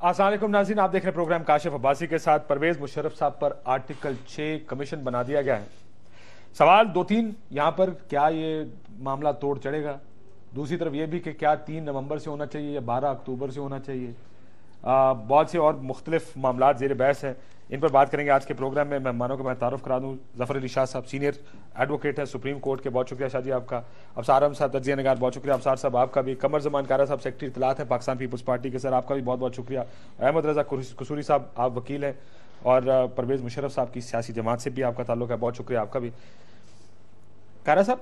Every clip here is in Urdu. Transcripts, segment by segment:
السلام علیکم ناظرین، آپ دیکھ رہے ہیں پروگرام کاشف عباسی کے ساتھ۔ پرویز مشرف صاحب پر آرٹیکل 6 کمیشن بنا دیا گیا ہے۔ سوال دو تین یہاں پر، کیا یہ معاملہ توڑ چڑھے گا؟ دوسری طرف یہ بھی کہ کیا 3 نومبر سے ہونا چاہیے یا 12 اکتوبر سے ہونا چاہیے؟ بہت سے اور مختلف معاملات زیر بحث ہیں، ان پر بات کریں گے آج کے پروگرام میں۔ مہمانوں کو میں تعارف کرا دوں، ظفر علی شاہ صاحب سینئر ایڈوکیٹ ہیں سپریم کورٹ کے، بہت شکریہ شاہ جی آپ کا۔ ابصار احمد صاحب تجزیہ نگار، بہت شکریہ ابصار صاحب آپ کا بھی۔ قمر زمان کارا صاحب سیکرٹری اطلاعات ہیں پاکستان پیپلز پارٹی کے، سر آپ کا بھی بہت بہت شکریہ۔ احمد رضا قصوری صاحب آپ وکیل ہیں اور پرویز مشرف صاحب کی سیاسی جماعت سے بھی آپ کا تعلق ہے، بہت شکریہ آپ کا بھی۔ کارا صاحب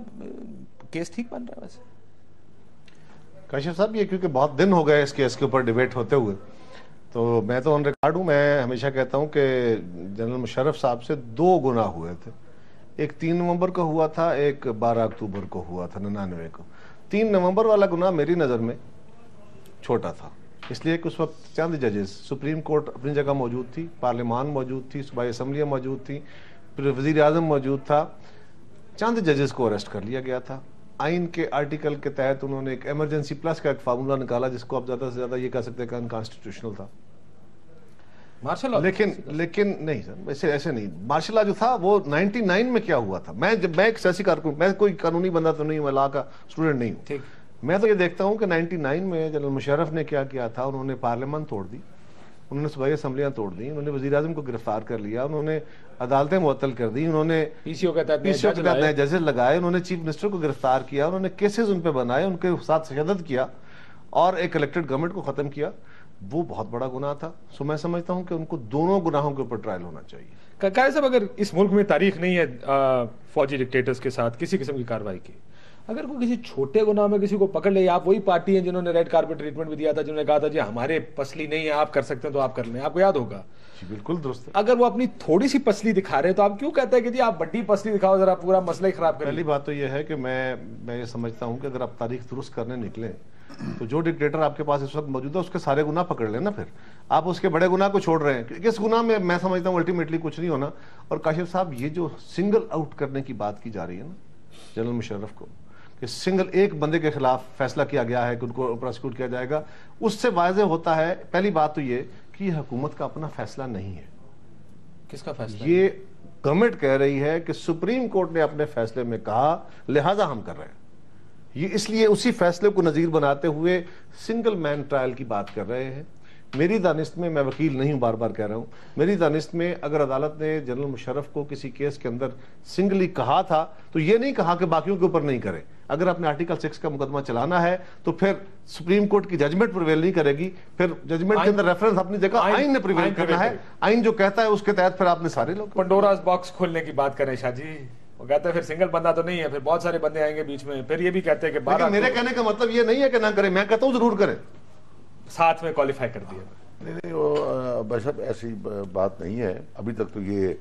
کیس ٹھیک بن رہا ہے ویسے؟ کاشف صاحب یہ کیونکہ بہت دن ہو گئے اس کیس کے اوپر ڈیبیٹ ہوتے ہوئے، تو میں تو آن ریکارڈ ہوں، میں ہمیشہ کہتا ہوں کہ جنرل مشرف صاحب سے 2 گناہ ہوئے تھے، ایک 3 نومبر کو ہوا تھا، ایک 12 اکتوبر کو ہوا تھا 99 کو۔ 3 نومبر والا گناہ میری نظر میں چھوٹا تھا، اس لیے کہ اس وقت چند ججز، سپریم کورٹ اپنی جگہ موجود تھی، پارلیمان موجود تھی، صوبائی اسمبلیاں موجود تھیں، پھر وزیر اعظم موجود تھا، چند ججز کو اریسٹ کر لیا گیا تھا۔ آئین کے آرٹیکل کے تحت انہوں نے ایک ایمرجنسی پلس کا ایک فارمولہ نکالا جس کو آپ زیادہ سے زیادہ یہ کہہ سکتے ہیں کہ انکانسٹیٹیوشنل تھا۔ لیکن نہیں سر، ایسے نہیں۔ مارشل لا جو تھا وہ 99 میں کیا ہوا تھا، میں ایک سیاسی کارکن، میں کوئی قانونی بندہ تو نہیں ہوں، میں لا کا اسٹوڈنٹ نہیں ہوں، میں تو یہ دیکھتا ہوں کہ 99 میں جنرل مشرف نے کیا کیا تھا، انہوں نے پارلیمان توڑ دی، انہوں نے صوبائی اسمبلیاں توڑ دی، انہوں نے وزیر اعظم کو گرفتار کر لیا، انہوں نے عدالتیں معطل کر دی، انہوں نے پی سی او کے تحت نئے ججز لگائے، انہوں نے چیف منسٹر کو گرفتار کیا، انہوں نے کیسز ان پہ بنائے، ان کے ساتھ تشدد کیا اور ایک الیکٹڈ گورنمنٹ کو ختم کیا۔ وہ بہت بڑا گناہ تھا، سو میں سمجھتا ہوں کہ ان کو دونوں گناہوں کے اوپر ٹرائل ہونا چاہیے۔ قاری صاحب، اگر اس ملک میں تاریخ نہیں ہے فوجی ڈکٹیٹرز کے ساتھ کسی قسم کی کارروائی کی، اگر کوئی کسی چھوٹے گناہ میں کسی کو پکڑ لے، آپ وہی پارٹی ہیں جنہوں نے ریڈ کارپٹ ٹریٹمنٹ بھی دیا تھا، جنہوں نے کہا تھا جی ہمارے پسلی نہیں ہے، آپ کر سکتے ہیں تو آپ کر لیں، آپ کو یاد ہوگا؟ جی بالکل درست ہے۔ اگر وہ اپنی تھوڑی سی پسلی دکھا رہے ہیں تو آپ کیوں کہتے ہیں کہ جی آپ بڑی پسلی دکھاؤ، ذرا پورا مسئلہ ہی خراب کریں؟ پہلی بات تو یہ ہے کہ میں یہ سمجھتا ہوں کہ اگر آپ تاریخ درست کرنے نکلیں تو جو ڈکٹیٹر آپ کے پاس اس وقت موجود ہے اس کے سارے گناہ پکڑ لیں نا، پھر آپ اس کے بڑے گناہ کو چھوڑ رہے ہیں، اس گناہ میں سمجھتا ہوں الٹیمیٹلی کچھ نہیں ہونا۔ اور کاشف صاحب، یہ جو سنگل آؤٹ کرنے کی بات کی جا رہی ہے نا جنرل مشرف کو، کہ سنگل ایک بندے کے خلاف فیصلہ کیا گیا ہے کہ ان کو پروسیکیوٹ کیا جائے گا، اس سے واضح ہوتا ہے پہلی بات تو یہ کہ یہ حکومت کا اپنا فیصلہ نہیں ہے۔ کس کا فیصلہ؟ یہ گورنمنٹ کہہ رہی ہے کہ سپریم کورٹ نے اپنے فیصلے میں کہا لہذا ہم کر رہے ہیں، یہ اس لیے اسی فیصلے کو نظیر بناتے ہوئے سنگل مین ٹرائل کی بات کر رہے ہیں۔ میری دانست میں، میں وکیل نہیں ہوں، بار بار کہہ رہا ہوں، میری دانست میں اگر عدالت نے جنرل مشرف کو کسی کیس کے اندر سنگلی کہا تھا تو یہ نہیں کہا کہ باقیوں کے اوپر نہیں کرے۔ اگر آپ نے آرٹیکل 6 کا مقدمہ چلانا ہے تو پھر سپریم کورٹ کی ججمنٹ پریویل نہیں کرے گی، پھر ججمنٹ کے اندر ریفرنس اپنی جگہ آئین نے پریویل کرنا ہے، آئین جو کہتا ہے اس کے تحت پھر آپ نے سارے لوگ پنڈوراز باکس کھولنے کی بات کریں شاہ جی، وہ کہتے ہیں پھر سنگل بندہ تو نہیں ہے، پھر بہت سارے بندے آئیں گے بیچ میں، پھر یہ بھی کہتے ہیں کہ میرے کہنے کا مطلب یہ نہیں ہے کہ نہ کریں، میں کہتا ہوں ضرور کریں، ساتھ میں کوالیفائی کر دیا۔ نہیں وہ بشب ایسی بات نہیں ہے، ابھی تک تو یہ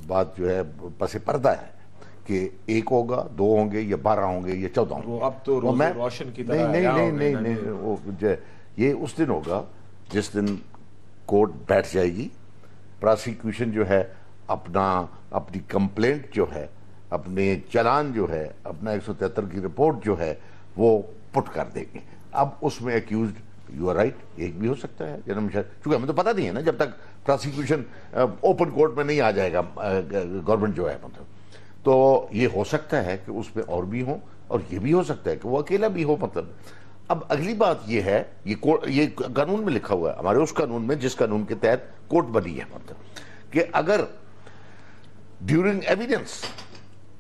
بات جو ہے پس پردہ ہے کہ 1 ہوگا، 2 ہوں گے یا 12 ہوں گے یا 14 ہوں گے۔ اب تو روشن کی طرح نہیں، یہ اس دن ہوگا جس دن کورٹ بیٹھ جائے گی، پراسیکیوشن جو ہے اپنی کمپلینٹ جو ہے، اپنے چلان جو ہے، اپنا 173 کی رپورٹ جو ہے وہ پٹ کر دیں گے۔ اب اس میں ایکیوزڈ، یو آر رائٹ، ایک بھی ہو سکتا ہے جنرل مشرف، چونکہ ہمیں تو پتہ نہیں ہے نا جب تک پراسیکیوشن اوپن کورٹ میں نہیں آ جائے گا گورنمنٹ جو ہے، مطلب تو یہ ہو سکتا ہے کہ اس میں اور بھی ہوں، اور یہ بھی ہو سکتا ہے کہ وہ اکیلا بھی ہو۔ مطلب اب اگلی بات یہ ہے، یہ قانون میں لکھا ہوا ہے، ہمارے اس قانون میں جس قانون کے تحت کورٹ بنی ہے، مطلب کہ اگر ڈیورنگ ایویڈنس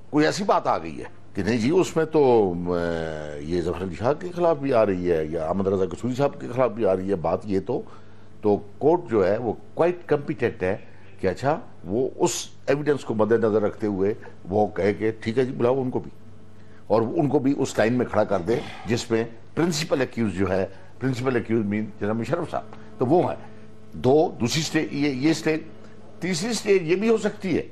کوئی ایسی بات آ گئی ہے کہ نہیں جی اس میں تو یہ ظفر علی شاہ کے خلاف بھی آ رہی ہے یا احمد رضا قصوری صاحب کے خلاف بھی آ رہی ہے بات، یہ تو کورٹ جو ہے وہ کوائٹ کمپیٹنٹ ہے کہ اچھا وہ اس ایویڈنس کو مد نظر رکھتے ہوئے وہ کہے کہ ٹھیک ہے جی بلاؤ ان کو بھی، اور ان کو بھی اس لائن میں کھڑا کر دے جس میں پرنسپل ایکیوز جو ہے، پرنسپل ایکیوز مین جناب مشرف صاحب، تو وہ ہے دوسری سٹیج، یہ سٹیج۔ تیسری سٹیج یہ بھی ہو سکتی ہے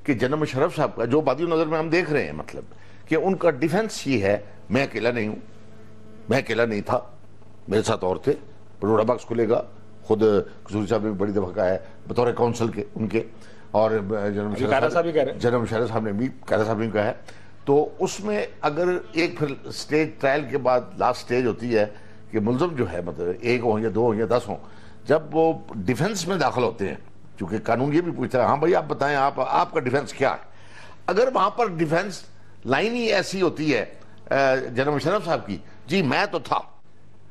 کہ جناب مشرف صاحب کا جو بادی نظر میں ہم دیکھ رہے ہیں، مطلب کہ ان کا ڈیفنس یہ ہے میں اکیلا نہیں ہوں، میں اکیلا نہیں تھا، میرے ساتھ اور تھے، پنڈورا باکس کھلے گا، خود قصوری صاحب نے بڑی دفعہ کہا ہے بطور کونسل کے ان کے، اور جناب مشرف صاحب نے بھی کہا ہے۔ تو اس میں اگر ایک پھر سٹیج ٹرائل کے بعد لاسٹ سٹیج ہوتی ہے کہ ملزم جو ہے مطلب 1 ہوں یا 2 ہوں یا 10 ہوں، جب وہ ڈیفنس میں داخل ہوتے ہیں، چونکہ قانون یہ بھی پوچھتا ہے ہاں بھائی آپ بتائیں آپ کا ڈیفنس کیا ہے، اگر وہاں پر ڈیفنس لائن ہی ایسی ہوتی ہے جناب مشرف صاحب کی، جی میں تو تھا،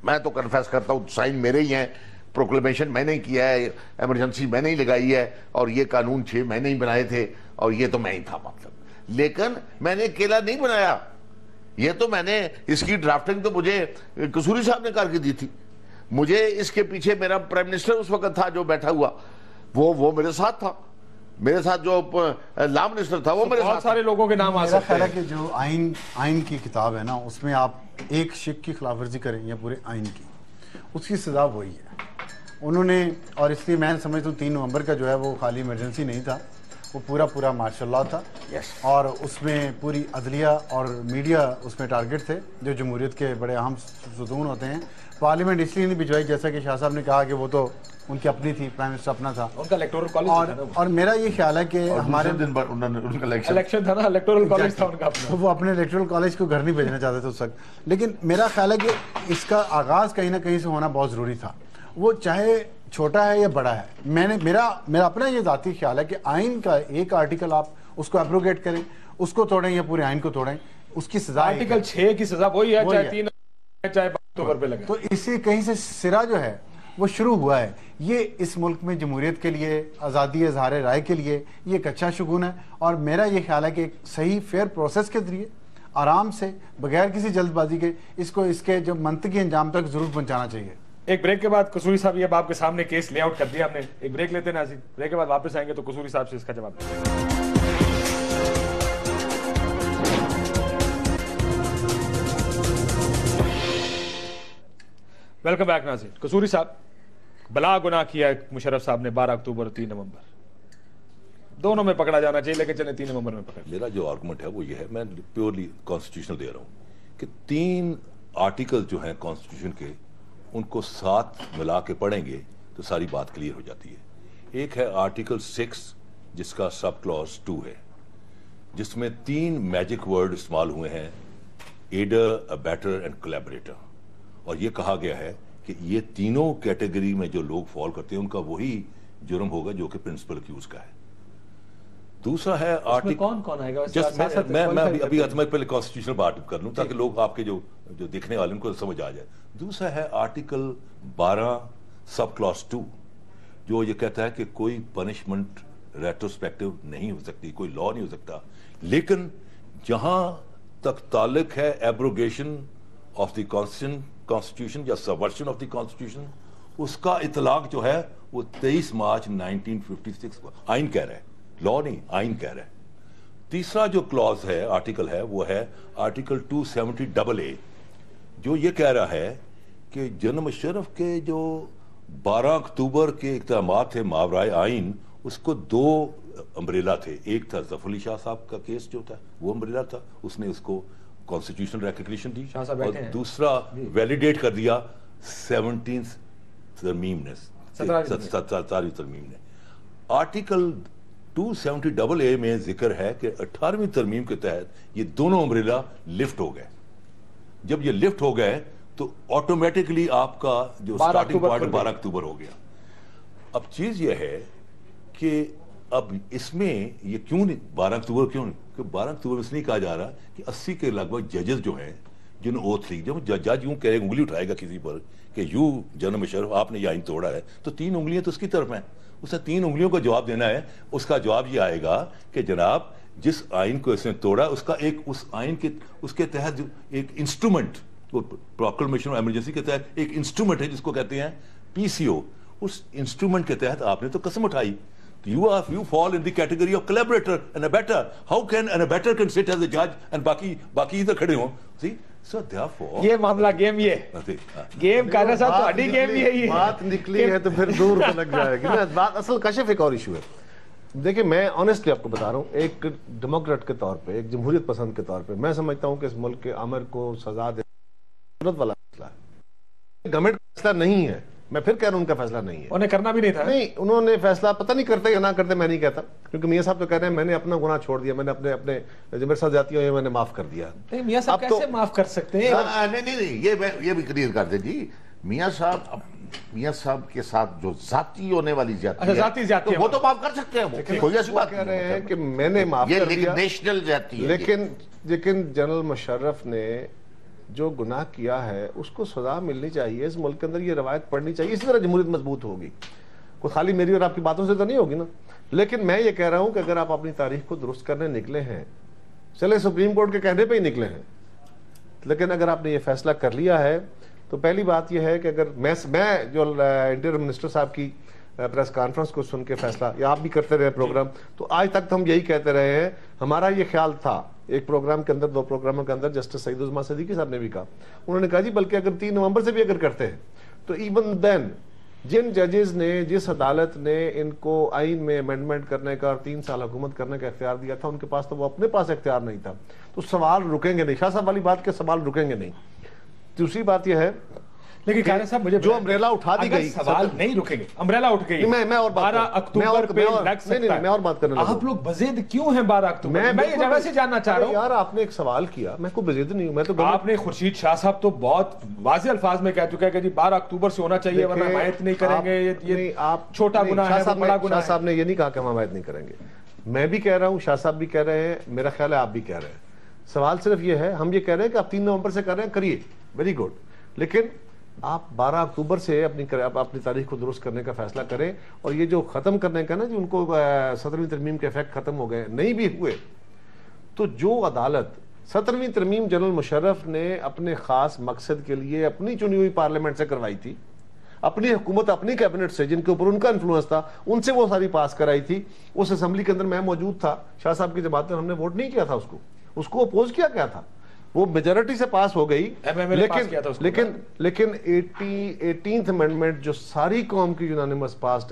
میں تو کنفیس کرتا ہوں، سائن میرے ہی ہیں، پروکلیمیشن میں نے کیا ہے، ایمرجنسی میں نے ہی لگائی ہے، اور یہ قانون 6 میں نے ہی بنائے تھے، اور یہ تو میں ہی تھا مطلب، لیکن میں نے اکیلا نہیں بنایا، یہ تو میں نے اس کی ڈرافٹنگ تو مجھے قصوری صاحب نے کر کے دی تھی، مجھے اس کے پیچھے میرا پرائم منسٹر اس وقت تھا جو بیٹھا ہوا، وہ میرے ساتھ تھا، میرے ساتھ جو لا منسٹر تھا وہ میرے ساتھ، بہت سارے لوگوں کے نام آ میرا سکتے خیال ہے ہیں. کہ جو آئین کی کتاب ہے نا، اس میں آپ ایک شک کی خلاف ورزی کریں یا پورے آئین کی، اس کی سزا وہی ہے. انہوں نے، اور اس لیے میں سمجھتا ہوں 3 نومبر کا جو ہے وہ خالی ایمرجنسی نہیں تھا، وہ پورا مارشل لا تھا، اور اس میں پوری عدلیہ اور میڈیا اس میں ٹارگٹ تھے جو جمہوریت کے بڑے اہم ستون ہوتے ہیں. پارلیمنٹ اس لیے نہیں بھجوائی جیسا کہ شاہ صاحب نے کہا کہ وہ تو ان کی اپنی تھی، پرائم منسٹر اپنا تھا، ان کا الیکٹورل کالج اور میرا یہ خیال ہے کہ ہمارے دن پر ان کا الیکشن تھا نا، الیکٹورل کالج تھا ان کا اپنا. وہ اپنے الیکٹورل کالج کو گھر نہیں بھیجنا چاہتے تھے اس وقت. لیکن میرا خیال ہے کہ اس کا آغاز کہیں نہ کہیں سے ہونا بہت ضروری تھا، وہ چاہے چھوٹا ہے یا بڑا ہے. میرا اپنا یہ ذاتی خیال ہے کہ آئین کا ایک آرٹیکل آپ اس کو ایبروگیٹ کریں، اس کو توڑیں یا پورے آئین کو توڑیں، اس کی سزا آرٹیکل 6 کی سزا وہی ہے، چاہے 3 چاہے 5 اکتوبر پہ لگے. تو اس سے کہیں سے سرا جو ہے وہ شروع ہوا ہے. یہ اس ملک میں جمہوریت کے لیے، آزادی اظہار رائے کے لیے یہ ایک اچھا شگون ہے، اور میرا یہ خیال ہے کہ ایک صحیح فیئر پروسیس کے ذریعے آرام سے بغیر کسی جلد بازی کے اس کو اس کے جو منطقی انجام تک ضرور پہنچانا چاہیے. ایک بریک کے بعد قصوری صاحب یہ اب آپ کے سامنے کیس لے آؤٹ کر دیا ہم نے. ایک بریک لیتے ہیں ناظرین، بریک کے بعد واپس آئیں گے تو قصوری صاحب سے اس کا جواب دیں گے. ویلکم بیک ناظرین. قصوری صاحب، بلا گناہ کیا ہے مشرف صاحب نے 12 اکتوبر اور 3 نومبر، دونوں میں پکڑا جانا چاہیے، لیکن چلیں 3 نومبر میں پکڑ. میرا جو آرگومنٹ ہے وہ یہ ہے، میں پیورلی کانسٹیٹیوشنل دے رہا ہوں، کہ 3 آرٹیکل جو ہیں کانسٹیٹیوشن کے، ان کو ساتھ ملا کے پڑھیں گے تو ساری بات کلیئر ہو جاتی ہے. ایک ہے آرٹیکل 6 جس کا سب کلوز 2 ہے، جس میں 3 میجک ورڈ استعمال ہوئے ہیں، ایڈر، ابیٹر اینڈ کولیبریٹر، اور یہ کہا گیا ہے کہ یہ تینوں کیٹیگری میں جو لوگ فال کرتے ہیں ان کا وہی جرم ہوگا جو کہ پرنسپل ایکیوز کا ہے. دوسرا ہے کون کون آئے گا؟ میں ابھی پہلے کانسٹیٹیوشنل بات کر لوں تاکہ لوگ آپ کے جو دیکھنے والے ان کو سمجھ آ جائے. دوسرا ہے آرٹیکل 12 سب کلاس 2 جو یہ کہتا ہے کہ کوئی پنشمنٹ ریٹروسپیکٹو نہیں ہو سکتی، کوئی لا نہیں ہو سکتا، لیکن جہاں تک تعلق ہے ایبروگیشن آف دی کانسٹیٹیوشن یا سبورشن آف دی کانسٹیٹیوشن، اس کا اطلاق جو ہے وہ 23 مارچ 1956 کو آئین کہہ رہا ہے، لا نہیں، آئین کہہ رہا ہے. تیسرا جو کلاز ہے، آرٹیکل ہے، وہ ہے آرٹیکل 270AA جو یہ کہہ رہا ہے کہ جناب مشرف کے جو 12 اکتوبر کے اقدامات تھے ماورائے آئین، اس کو 2 امبریلا تھے. ایک تھا ظفر علی شاہ صاحب کا کیس جو تھا، وہ امبریلا تھا، اس نے اس کو کانسٹیٹیوشنل ریکگنیشن دی، اور دوسرا ویلیڈیٹ کر دیا 17 ترمیم نے، 17ویں ترمیم نے. آرٹیکل 270AA میں ذکر ہے کہ 18ویں ترمیم کے تحت یہ دونوں امبریلا لفٹ ہو گئے. جب یہ لفٹ ہو گئے تو آٹومیٹکلی آپ کا جو سٹارٹنگ پوائنٹ 12 اکتوبر ہو گیا. اب چیز یہ ہے کہ اب اس میں یہ کیوں نہیں 12 اکتوبر کیوں نہیں، کہ 12 اکتوبر اس نہیں کہا جا رہا کہ 80 کے لگ بھگ ججز جو ہیں جنہوں نے اوتھ لی، جب جج یوں کہے انگلی اٹھائے گا کسی پر کہ یوں جناب مشرف آپ نے یہ آئین توڑا ہے، تو 3 انگلیاں تو اس کی طرف ہیں، اس نے 3 انگلیوں کا جواب دینا ہے. اس کا جواب یہ آئے گا کہ جناب جس آئین کو اس نے توڑا اس کا ایک اس آئین کے اس کے تحت ایک انسٹرومنٹ، پروکلمیشن آف ایمرجنسی کے تحت ایک انسٹرومنٹ ہے جس کو کہتے ہیں PCO. اس انسٹرومنٹ کے تحت آپ نے تو قسم اٹھائی. You fall in the category of collaborator and abettor. How can an abettor can sit as a judge and باقی ادھر کھڑے ہوں؟ See, so therefore یہ معاملہ گیم، یہ گیم کانا صاحب تہاڈی گیم بھی ہے، یہ بات نکلی ہے تو پھر دور پہ لگ جائے گی. بات اصل کشف ایک اور ایشو ہے. دیکھیں میں آنیسٹلی آپ کو بتا رہا ہوں، ایک ڈیموکریٹ کے طور پہ، ایک جمہوریت پسند کے طور پہ میں سمجھتا ہوں کہ اس ملک کے امر کو سزا دینا ضرورت والا فیصلہ ہے. گورنمنٹ کا فیصلہ نہیں ہے، میں پھر کہہ رہا ہوں ان کا فیصلہ نہیں ہے، انہیں کرنا بھی نہیں تھا. نہیں، انہوں نے فیصلہ پتہ نہیں کرتے یا نہ کرتے میں نہیں کہتا، کیونکہ میاں صاحب تو کہہ رہے ہیں میں نے اپنا گناہ چھوڑ دیا, میں نے اپنے جو میرے ساتھ جاتی ہوئی میں نے معاف کر دیا. نہیں میاں صاحب کیسے معاف کر سکتے ہیں؟ نہیں یہ بھی کلیئر کر دیں جی. میاں صاحب کے ساتھ جو ذاتی ہونے والی زیادتی ہے وہ تو معاف کر سکتے ہیں, کوئی ایسی بات کہہ رہے ہیں کہ میں نے معاف کر دیا, نیشنل زیادتی ہے. لیکن جنرل مشرف نے جو گناہ کیا ہے اس کو سزا ملنی چاہیے. اس ملک کے اندر یہ روایت پڑھنی چاہیے, اسی طرح جمہوریت مضبوط ہوگی. کوئی خالی میری اور آپ کی باتوں سے تو نہیں ہوگی نا. لیکن میں یہ کہہ رہا ہوں کہ اگر آپ اپنی تاریخ کو درست کرنے نکلے ہیں, چلے سپریم کورٹ کے کہنے پہ ہی نکلے ہیں, لیکن اگر آپ نے یہ فیصلہ کر لیا ہے تو پہلی بات یہ ہے کہ اگر میں جو انٹیریئر منسٹر صاحب کی پریس کانفرنس کو سن کے فیصلہ, یا آپ بھی کرتے رہے پروگرام, تو آج تک ہم یہی کہتے رہے ہیں. ہمارا یہ خیال تھا ایک پروگرام کے اندر, 2 پروگراموں کے اندر جسٹس سعید عثمان صدیقی صاحب نے بھی کہا, انہوں نے کہا جی بلکہ اگر 3 نومبر سے بھی اگر کرتے ہیں تو ایون دین جن ججز نے, جس عدالت نے ان کو آئین میں امینڈمنٹ کرنے کا اور 3 سال حکومت کرنے کا اختیار دیا تھا, ان کے پاس تو وہ اپنے پاس اختیار نہیں تھا. تو سوال رکیں گے نہیں, شاہ صاحب والی بات کے سوال رکیں گے نہیں. دوسری بات یہ ہے لیکن قاری صاحب مجھے جو امبریلا اٹھا دی گئی, سوال نہیں رکیں گے, امبریلا اٹھ گئی, میں اور 12 اکتوبر پہ لگ سکتا ہے. میں اور بات کرنے لگا, آپ لوگ بزید کیوں ہیں 12 اکتوبر؟ میں یہ جگہ سے جاننا چاہ رہا ہوں. یار آپ نے ایک سوال کیا, میں کوئی بزید نہیں ہوں. میں تو آپ نے خورشید شاہ صاحب تو بہت واضح الفاظ میں کہہ چکا ہے کہ جی 12 اکتوبر سے ہونا چاہیے ورنہ حمایت نہیں کریں گے, یہ آپ چھوٹا گناہ ہے, بڑا گناہ ہے. شاہ صاحب نے یہ نہیں کہا کہ ہم حمایت نہیں کریں گے. میں بھی کہہ رہا ہوں, شاہ صاحب بھی کہہ رہے ہیں, میرا خیال ہے آپ بھی کہہ رہے ہیں. سوال صرف یہ ہے, ہم یہ کہہ رہے ہیں کہ آپ 3 نومبر سے کر رہے ہیں, کریے, ویری گڈ, لیکن آپ 12 اکتوبر سے اپنی تاریخ کو درست کرنے کا فیصلہ کریں. اور یہ جو ختم کرنے کا نا جی, ان کو 17ویں ترمیم کے افیکٹ ختم ہو گئے, نہیں بھی ہوئے, تو جو عدالت 17ویں ترمیم جنرل مشرف نے اپنے خاص مقصد کے لیے اپنی چنی ہوئی پارلیمنٹ سے کروائی تھی, اپنی حکومت اپنی کیبنٹ سے جن کے اوپر ان کا انفلوئنس تھا, ان سے وہ ساری پاس کرائی تھی. اس اسمبلی کے اندر میں موجود تھا, شاہ صاحب کی جماعت میں ہم نے ووٹ نہیں کیا تھا, اس کو اپوز کیا گیا تھا, وہ میجورٹی سے پاس ہو گئی. لیکن 18th امینڈمنٹ جو ساری قوم کی یونانیمس پاس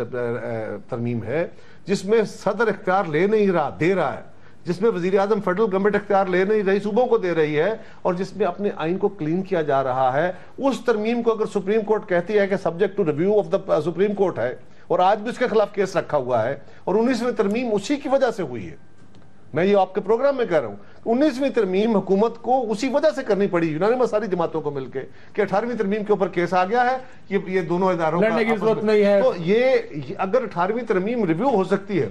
ترمیم ہے, جس میں صدر اختیار لے نہیں رہا, دے رہا ہے, جس میں وزیر اعظم فیڈرل گورنمنٹ اختیار لے نہیں رہی, صوبوں کو دے رہی ہے, اور جس میں اپنے آئین کو کلین کیا جا رہا ہے, اس ترمیم کو اگر سپریم کورٹ کہتی ہے کہ subject to review of the supreme court ہے, اور آج بھی اس کے خلاف کیس رکھا ہوا ہے, اور 19ویں ترمیم اسی کی وجہ سے ہوئی ہے. میں یہ آپ کے پروگرام میں کہہ رہا ہوں, 19ویں ترمیم حکومت کو اسی وجہ سے کرنی پڑی یونانیمس ساری جماعتوں کو مل کے, کہ 18ویں ترمیم کے اوپر کیس آ گیا ہے, یہ دونوں اداروں کا ضرورت نہیں ہے. تو یہ اگر 18ویں ترمیم ریویو ہو سکتی ہے,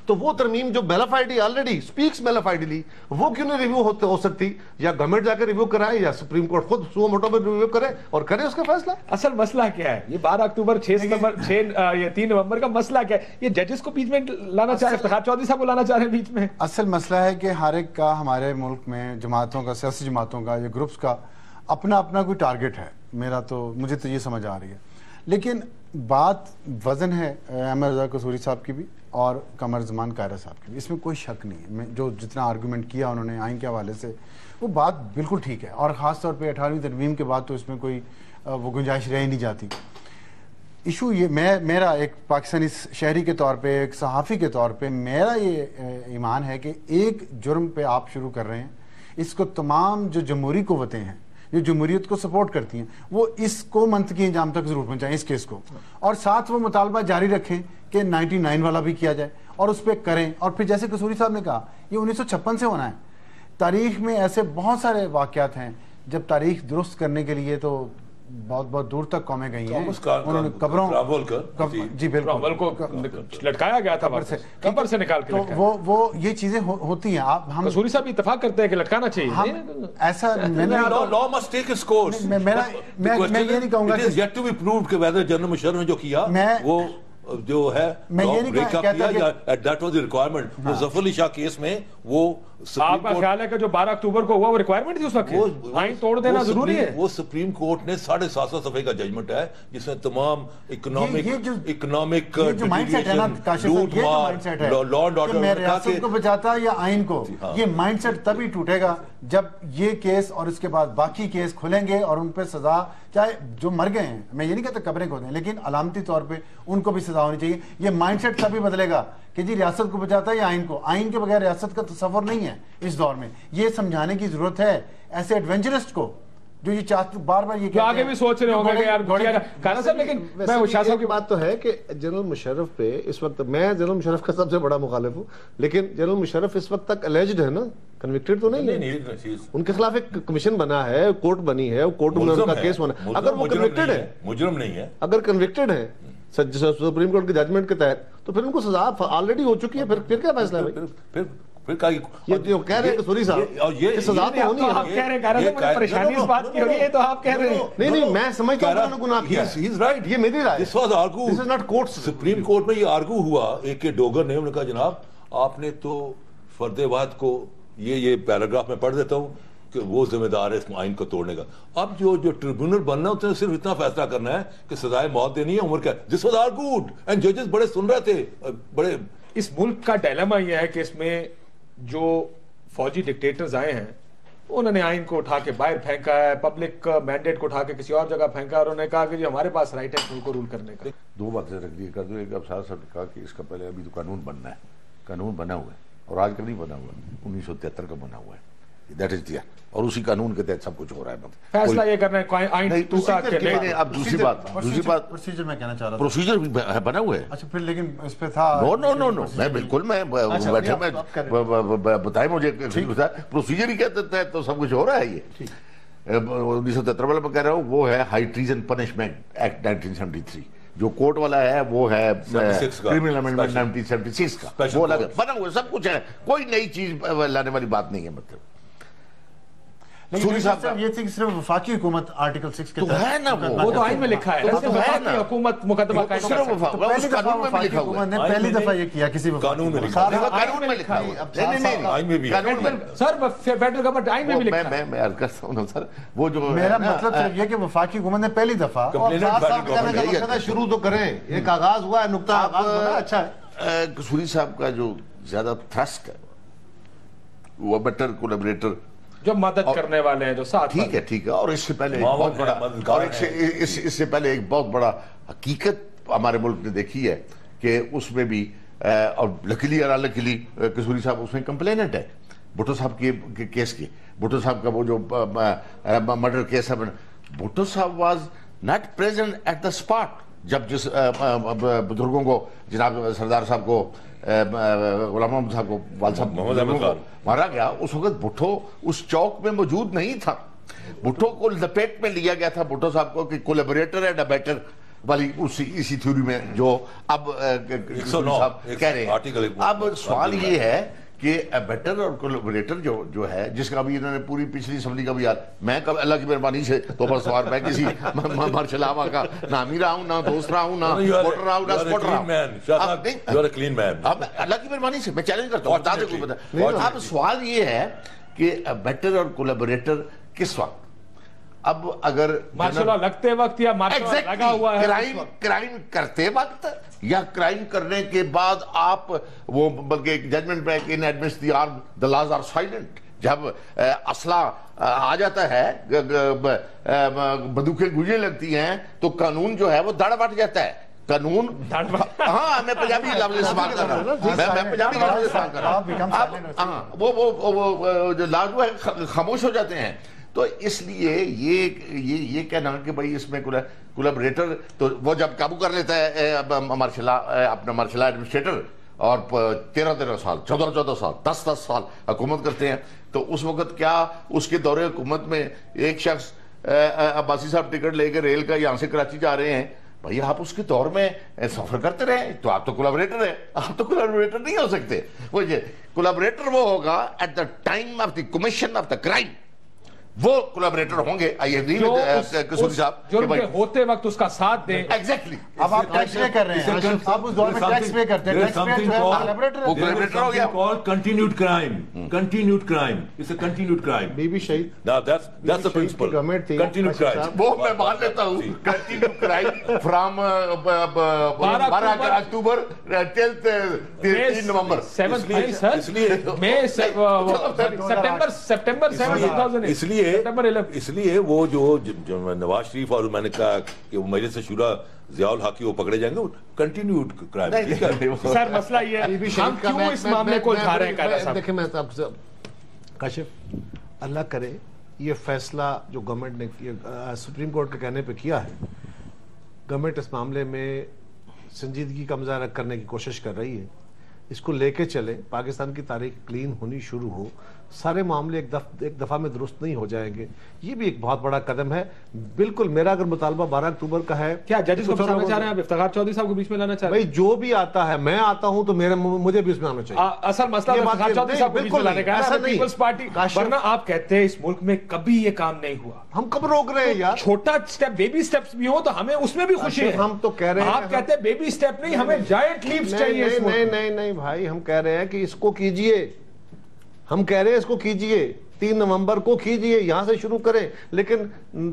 تو وہ ترمیم جو میلافائڈی آلریڈی سپیکس میلافائڈلی, وہ کیوں نہیں ریویو ہو سکتی؟ یا گورنمنٹ جا کے ریویو کرائے, یا سپریم کورٹ خود سو موٹو میں ریویو کرے اور کرے اس کا فیصلہ. اصل مسئلہ کیا ہے یہ 12 اکتوبر 3 نومبر کا مسئلہ کیا ہے؟ یہ ججز کو بیچ میں لانا چاہ رہے ہیں, افتخار چودھری صاحب کو لانا چاہ رہے ہیں بیچ میں. اصل مسئلہ ہے کہ ہر ایک کا ہمارے ملک میں جماعتوں کا, سیاسی جماعتوں کا یا گروپس کا اپنا کوئی ٹارگٹ ہے. مجھے تو یہ سمجھ آ رہی ہے, لیکن بات وزن ہے احمد رضا قصوری صاحب کی بھی اور قمر زمان کائرہ صاحب کی بھی, اس میں کوئی شک نہیں ہے. جو جتنا آرگومنٹ کیا انہوں نے آئین کے حوالے سے, وہ بات بالکل ٹھیک ہے, اور خاص طور پہ 18ویں ترمیم کے بعد تو اس میں کوئی وہ گنجائش رہ ہی نہیں جاتی. ایشو یہ میرا ایک پاکستانی شہری کے طور پہ, ایک صحافی کے طور پہ میرا یہ ایمان ہے کہ ایک جرم پہ آپ شروع کر رہے ہیں, اس کو تمام جو جمہوری قوتیں ہیں جو جمہوریت کو سپورٹ کرتی ہیں وہ اس کو منطقی انجام تک ضرور پہنچائیں اس کیس کو, اور ساتھ وہ مطالبہ جاری رکھیں کہ 99 والا بھی کیا جائے اور اس پہ کریں. اور پھر جیسے قصوری صاحب نے کہا یہ 1956 سے ہونا ہے. تاریخ میں ایسے بہت سارے واقعات ہیں جب تاریخ درست کرنے کے لیے تو بہت بہت دور تک قومیں گئی ہیں. انہوں نے قبروں جی بالکل کو لٹکایا گیا تھا, قبر سے نکال کے وہ یہ چیزیں ہوتی ہیں. ہم قصوری صاحب اتفاق کرتے ہیں کہ لٹکانا چاہیے, ایسا میں یہ نہیں کہوں گا کہ ویدر جنرل مشرف نے جو کیا وہ جو ہے میں یہ نہیں کہتا that was the requirement. وہ ظفر علی شاہ کیس میں وہ آپ کا خیال ہے کہ جو 12 اکتوبر کو ہوا وہ ریکوائرمنٹ تھی اس وقت, آئین توڑ دینا ضروری ہے؟ وہ سپریم کورٹ نے 7.5 صفحے کا ججمنٹ ہے جس میں تمام اکنامک لوٹ مار لا اینڈ آرڈر میں ریاست کو بچاتا یا آئین کو, یہ مائنڈ سیٹ تبھی ٹوٹے گا جب یہ کیس اور اس کے بعد باقی کیس کھلیں گے اور ان پہ سزا, چاہے جو مر گئے ہیں, میں یہ نہیں کہتا قبریں کھودیں, لیکن علامتی طور پہ ان کو بھی سزا ہونی چاہیے. یہ مائنڈ سیٹ تبھی بدلے گا کہ جی ریاست کو بچاتا ہے یا آئین کو. آئین کے بغیر ریاست کا تصور نہیں ہے اس دور میں, یہ سمجھانے کی ضرورت ہے ایسے ایڈونچرسٹ کو جو یہ چاہتے بار بار یہ جو آگے بھی سوچ رہے ہوں گے کہ یار کانا صاحب، لیکن میں شاہ صاحب کی بات تو ہے کہ جنرل مشرف پہ اس وقت، میں جنرل مشرف کا سب سے بڑا مخالف ہوں، لیکن جنرل مشرف اس وقت تک الیجڈ ہے نا، کنوکٹڈ تو نہیں ہے. ان کے خلاف ایک کمیشن بنا ہے، کورٹ بنی ہے، کورٹ میں ان کا کیس بنا. اگر وہ کنوکٹڈ ہے، مجرم نہیں ہے، اگر کنوکٹڈ ہے سپریم کورٹ کی ججمنٹ کے تحت، تو پھر ان کو سزا آلریڈی ہو چکی ہے. پھر کیا فیصلہ ہے بھائی؟ یہ جو کہہ رہے ہیں کہ سوری صاحب یہ سزا تو ہونی ہے. آپ کہہ رہے ہیں مجھے پریشانی اس بات کی ہوگی، یہ تو آپ کہہ رہے ہیں. نہیں میں سمجھتا ہوں انہوں نے گناہ کیا ہے، یہ میری رائے ہے. سپریم کورٹ میں یہ آرگو ہوا، اے کے ڈوگر نے، انہوں نے کہا جناب آپ نے تو فرد واحد کو یہ پیراگراف میں پڑھ دیتا ہوں کہ وہ ذمہ دار ہے اس آئین کو توڑنے کا. اب جو ٹریبیونل بننا ہے اس نے صرف اتنا فیصلہ کرنا ہے کہ سزائے موت دینی ہے، عمر کیا. دس واز آرگوڈ اینڈ ججز بڑے سن رہے تھے. بڑے اس ملک کا ڈائلیما یہ ہے کہ اس میں جو فوجی ڈکٹیٹرز آئے ہیں انہوں نے آئین کو اٹھا کے باہر پھینکا ہے، پبلک مینڈیٹ کو اٹھا کے کسی اور جگہ پھینکا، اور انہوں نے کہا کہ جی ہمارے پاس رائٹ ہے ملک کو رول کرنے کا. دو باتیں رکھ دی کر دو. ایک اب صاحب نے کہا کہ اس کا پہلے ابھی تو قانون بننا ہے. قانون بنا ہوا ہے اور آج کا نہیں بنا ہوا، 1973 کا بنا ہوا ہے. دیٹ از دیئر، اور اسی قانون کے تحت سب کچھ ہو رہا ہے. فیصلہ یہ کرنا ہے آئین ٹوٹا کہ نہیں. اب دوسری بات پروسیجر میں کہنا چاہ رہا تھا، پروسیجر بھی بنا ہوا ہے. اچھا پھر لیکن اس پہ تھا نو میں بالکل میں بیٹھے میں بتائیں مجھے پروسیجر ہی کہتے ہیں تو سب کچھ ہو رہا ہے. یہ 1973 والا میں کہہ رہا ہوں، وہ ہے ہائی ٹریزن پنشمنٹ ایکٹ 1973. جو کورٹ والا ہے وہ ہے کرمنل امینڈمنٹ 1976 کا، وہ الگ بنا ہوا سب کچھ ہے. کوئی نئی چیز لانے والی بات نہیں ہے. مطلب سوری صاحب یہ تھی صرف وفاقی حکومت آرٹیکل 6 کے تو ہے نا، وہ تو آئین میں لکھا ہے وفاقی حکومت مقدمہ قائم کر سکتی ہے. پہلی دفعہ وفاقی حکومت نے پہلی دفعہ یہ کیا کسی قانون میں قانون میں لکھا ہے. آئین میں بھی سر فیڈرل گورنمنٹ آئین میں بھی لکھا ہے. میں عرض کرتا ہوں سر، وہ جو میرا مطلب صرف یہ کہ وفاقی حکومت نے پہلی دفعہ شروع تو کریں، ایک آغاز ہوا ہے، نقطہ آغاز بنا اچھا ہے. قصوری صاحب کا جو زیادہ تھرسٹ ہے وہ بیٹر کولیبریٹر جو مدد کرنے والے ہیں، جو ساتھ. ٹھیک ہے. اور اس سے پہلے بہت بڑا، اور اس سے پہلے ایک بہت بڑا حقیقت ہمارے ملک نے دیکھی ہے کہ اس میں بھی، اور لکیلی اور انلکیلی قصوری صاحب اس میں کمپلیننٹ ہے بھٹو صاحب کے کیس کی. بھٹو صاحب کا وہ جو مرڈر کیس ہے، بھٹو صاحب was not present at the spot جب جس بزرگوں کو، جناب سردار صاحب کو، غلام محمد صاحب کو، والد صاحب کو مارا گیا، اس وقت بھٹو اس چوک میں موجود نہیں تھا. بھٹو کو لپیٹ میں لیا گیا تھا بھٹو صاحب کو کہ کولیبریٹر اینڈ بیٹر والی اسی تھیوری میں جو اب صاحب کہہ رہے ہیں. اب سوال یہ ہے کہ بیٹر اور کولیبریٹر جو ہے، جس کا بھی انہوں نے پوری پچھلی اسمبلی کا بھی یاد، میں اللہ کی مہربانی سے تو بس سوال، میں کسی مارشل آرٹ کا نہ امیر رہا ہوں، نہ دوست رہا ہوں، نہ ووٹر رہا ہوں، نہ سپورٹر رہا ہوں. اب اللہ کی مہربانی سے میں چیلنج کرتا ہوں، بتا دیں کوئی بتا. اب سوال یہ ہے کہ بیٹر اور کولیبریٹر کس وقت؟ اب اگر مارشل لا لگتے وقت یا مارشل لا لگا ہوا ہے، کرائم کرتے وقت یا کرائم کرنے کے بعد آپ وہ، بلکہ ایک ججمنٹ میں کہ ان ایڈمنس دی آرم the laws are silent. جب اسلحہ آ جاتا ہے، بندوقیں گوجنے لگتی ہیں، تو قانون جو ہے وہ دڑ بٹ جاتا ہے. قانون، ہاں میں پنجابی لفظ استعمال کر رہا ہوں، میں پنجابی لفظ استعمال کر رہا ہوں. اب وہ جو لا جو ہے خاموش ہو جاتے ہیں. تو اس لیے یہ کہنا کہ بھائی اس میں کولیبریٹر، تو وہ جب قابو کر لیتا ہے اپنا مارشل ایڈمنسٹریٹر، اور 13 سال 14 سال 10 سال حکومت کرتے ہیں، تو اس وقت کیا اس کے دور حکومت میں ایک شخص، عباسی صاحب ٹکٹ لے کے ریل کا یہاں سے کراچی جا رہے ہیں، بھائی آپ اس کے دور میں سفر کرتے رہے تو آپ تو کولیبریٹر ہیں. آپ تو کولیبریٹر نہیں ہو سکتے. وہ کولیبریٹر وہ ہوگا at the time of the commission of the crime, وہ کولیبریٹر ہوں گے. قصوری صاحب جو ان کے ہوتے وقت اس کا ساتھ دیں. ایگزیکٹلی. اب آپ ٹیکس پے کر رہے ہیں، آپ اس دور میں ٹیکس پے کرتے ہیں، ٹیکس پے جو ہے وہ کولیبریٹر ہو گیا. Continued crime. Continued crime. It's a continued crime. Bibi شہید، Now that's the principle. Continued crime. وہ میں مان لیتا ہوں. Continued crime from 12 October till 3 November. September 7 اس لیے وہ جو نواز شریف، اور میں نے کہا کہ وہ مجلس شورا ضیاء الحق وہ پکڑے جائیں گے، کنٹینیوڈ کرائم. سر مسئلہ یہ ہے ہم کیوں اس معاملے کو اٹھا رہے ہیں. دیکھیں میں آپ سے کاشف، اللہ کرے یہ فیصلہ جو گورنمنٹ نے سپریم کورٹ کے کہنے پہ کیا ہے، گورنمنٹ اس معاملے میں سنجیدگی کا مظاہرہ کرنے کی کوشش کر رہی ہے. اس کو لے کے چلے، پاکستان کی تاریخ کلین ہونی شروع ہو، سارے معاملے ایک دفعہ میں درست نہیں ہو جائیں گے. یہ بھی ایک بہت بڑا قدم ہے. بالکل میرا اگر مطالبہ 12 اکتوبر کا ہے، کیا ججز کو بچانا چاہ رہے ہیں آپ؟ افتخار چودھری صاحب کو بیچ میں لانا چاہ رہے ہیں؟ بھائی جو بھی آتا ہے، میں آتا ہوں تو مجھے بھی اس میں آنا چاہیے. اصل مسئلہ تو افتخار چودھری صاحب کو بیچ میں لانے کا ہے، پیپلز پارٹی. ورنہ آپ کہتے ہیں اس ملک میں کبھی یہ کام نہیں ہوا. ہم کب روک رہے ہیں یار؟ چھوٹا سٹیپ، بیبی سٹیپس بھی ہوں تو ہمیں اس میں بھی خوشی ہے. ہم تو کہہ رہے ہیں، آپ کہتے ہیں بیبی سٹیپ نہیں، ہمیں جائنٹ لیپس چاہیے اس ملک میں. نہیں بھائی، ہم کہہ رہے ہیں کہ اس کو کیجئے. ہم کہہ رہے ہیں اس کو کیجئے، 3 نومبر کو کیجئے، یہاں سے شروع کریں. لیکن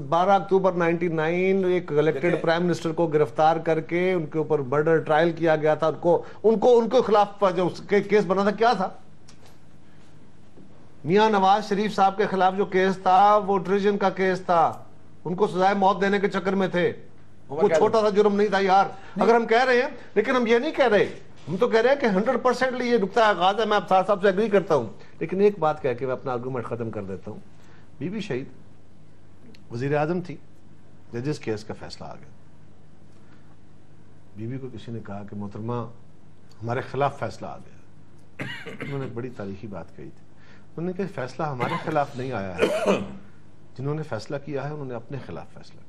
12 اکتوبر 99 ایک الیکٹڈ پرائم منسٹر کو گرفتار کر کے ان کے اوپر مرڈر ٹرائل کیا گیا تھا. ان کو خلاف جو کیس بنا تھا کیا تھا؟ میاں نواز شریف صاحب کے خلاف جو کیس تھا وہ ٹریجن کا کیس تھا. ان کو سزائے موت دینے کے چکر میں تھے. وہ چھوٹا سا جرم نہیں تھا یار. اگر ہم کہہ رہے ہیں، لیکن ہم یہ نہیں کہہ رہے، ہم تو کہہ رہے ہیں کہ 100% یہ نقطہ آغاز ہے. میں افسار صاحب سے اگری کرتا ہوں، لیکن ایک بات کہہ کے میں اپنا آرگومنٹ ختم کر دیتا ہوں. بی بی شہید وزیر اعظم تھی، ججز کیس کا فیصلہ آ گیا. بی بی کو کسی نے کہا کہ محترمہ ہمارے خلاف فیصلہ آ گیا. انہوں نے ایک بڑی تاریخی بات کہی تھی. انہوں نے کہا فیصلہ ہمارے خلاف نہیں آیا ہے، جنہوں نے فیصلہ کیا ہے انہوں نے اپنے خلاف فیصلہ کیا.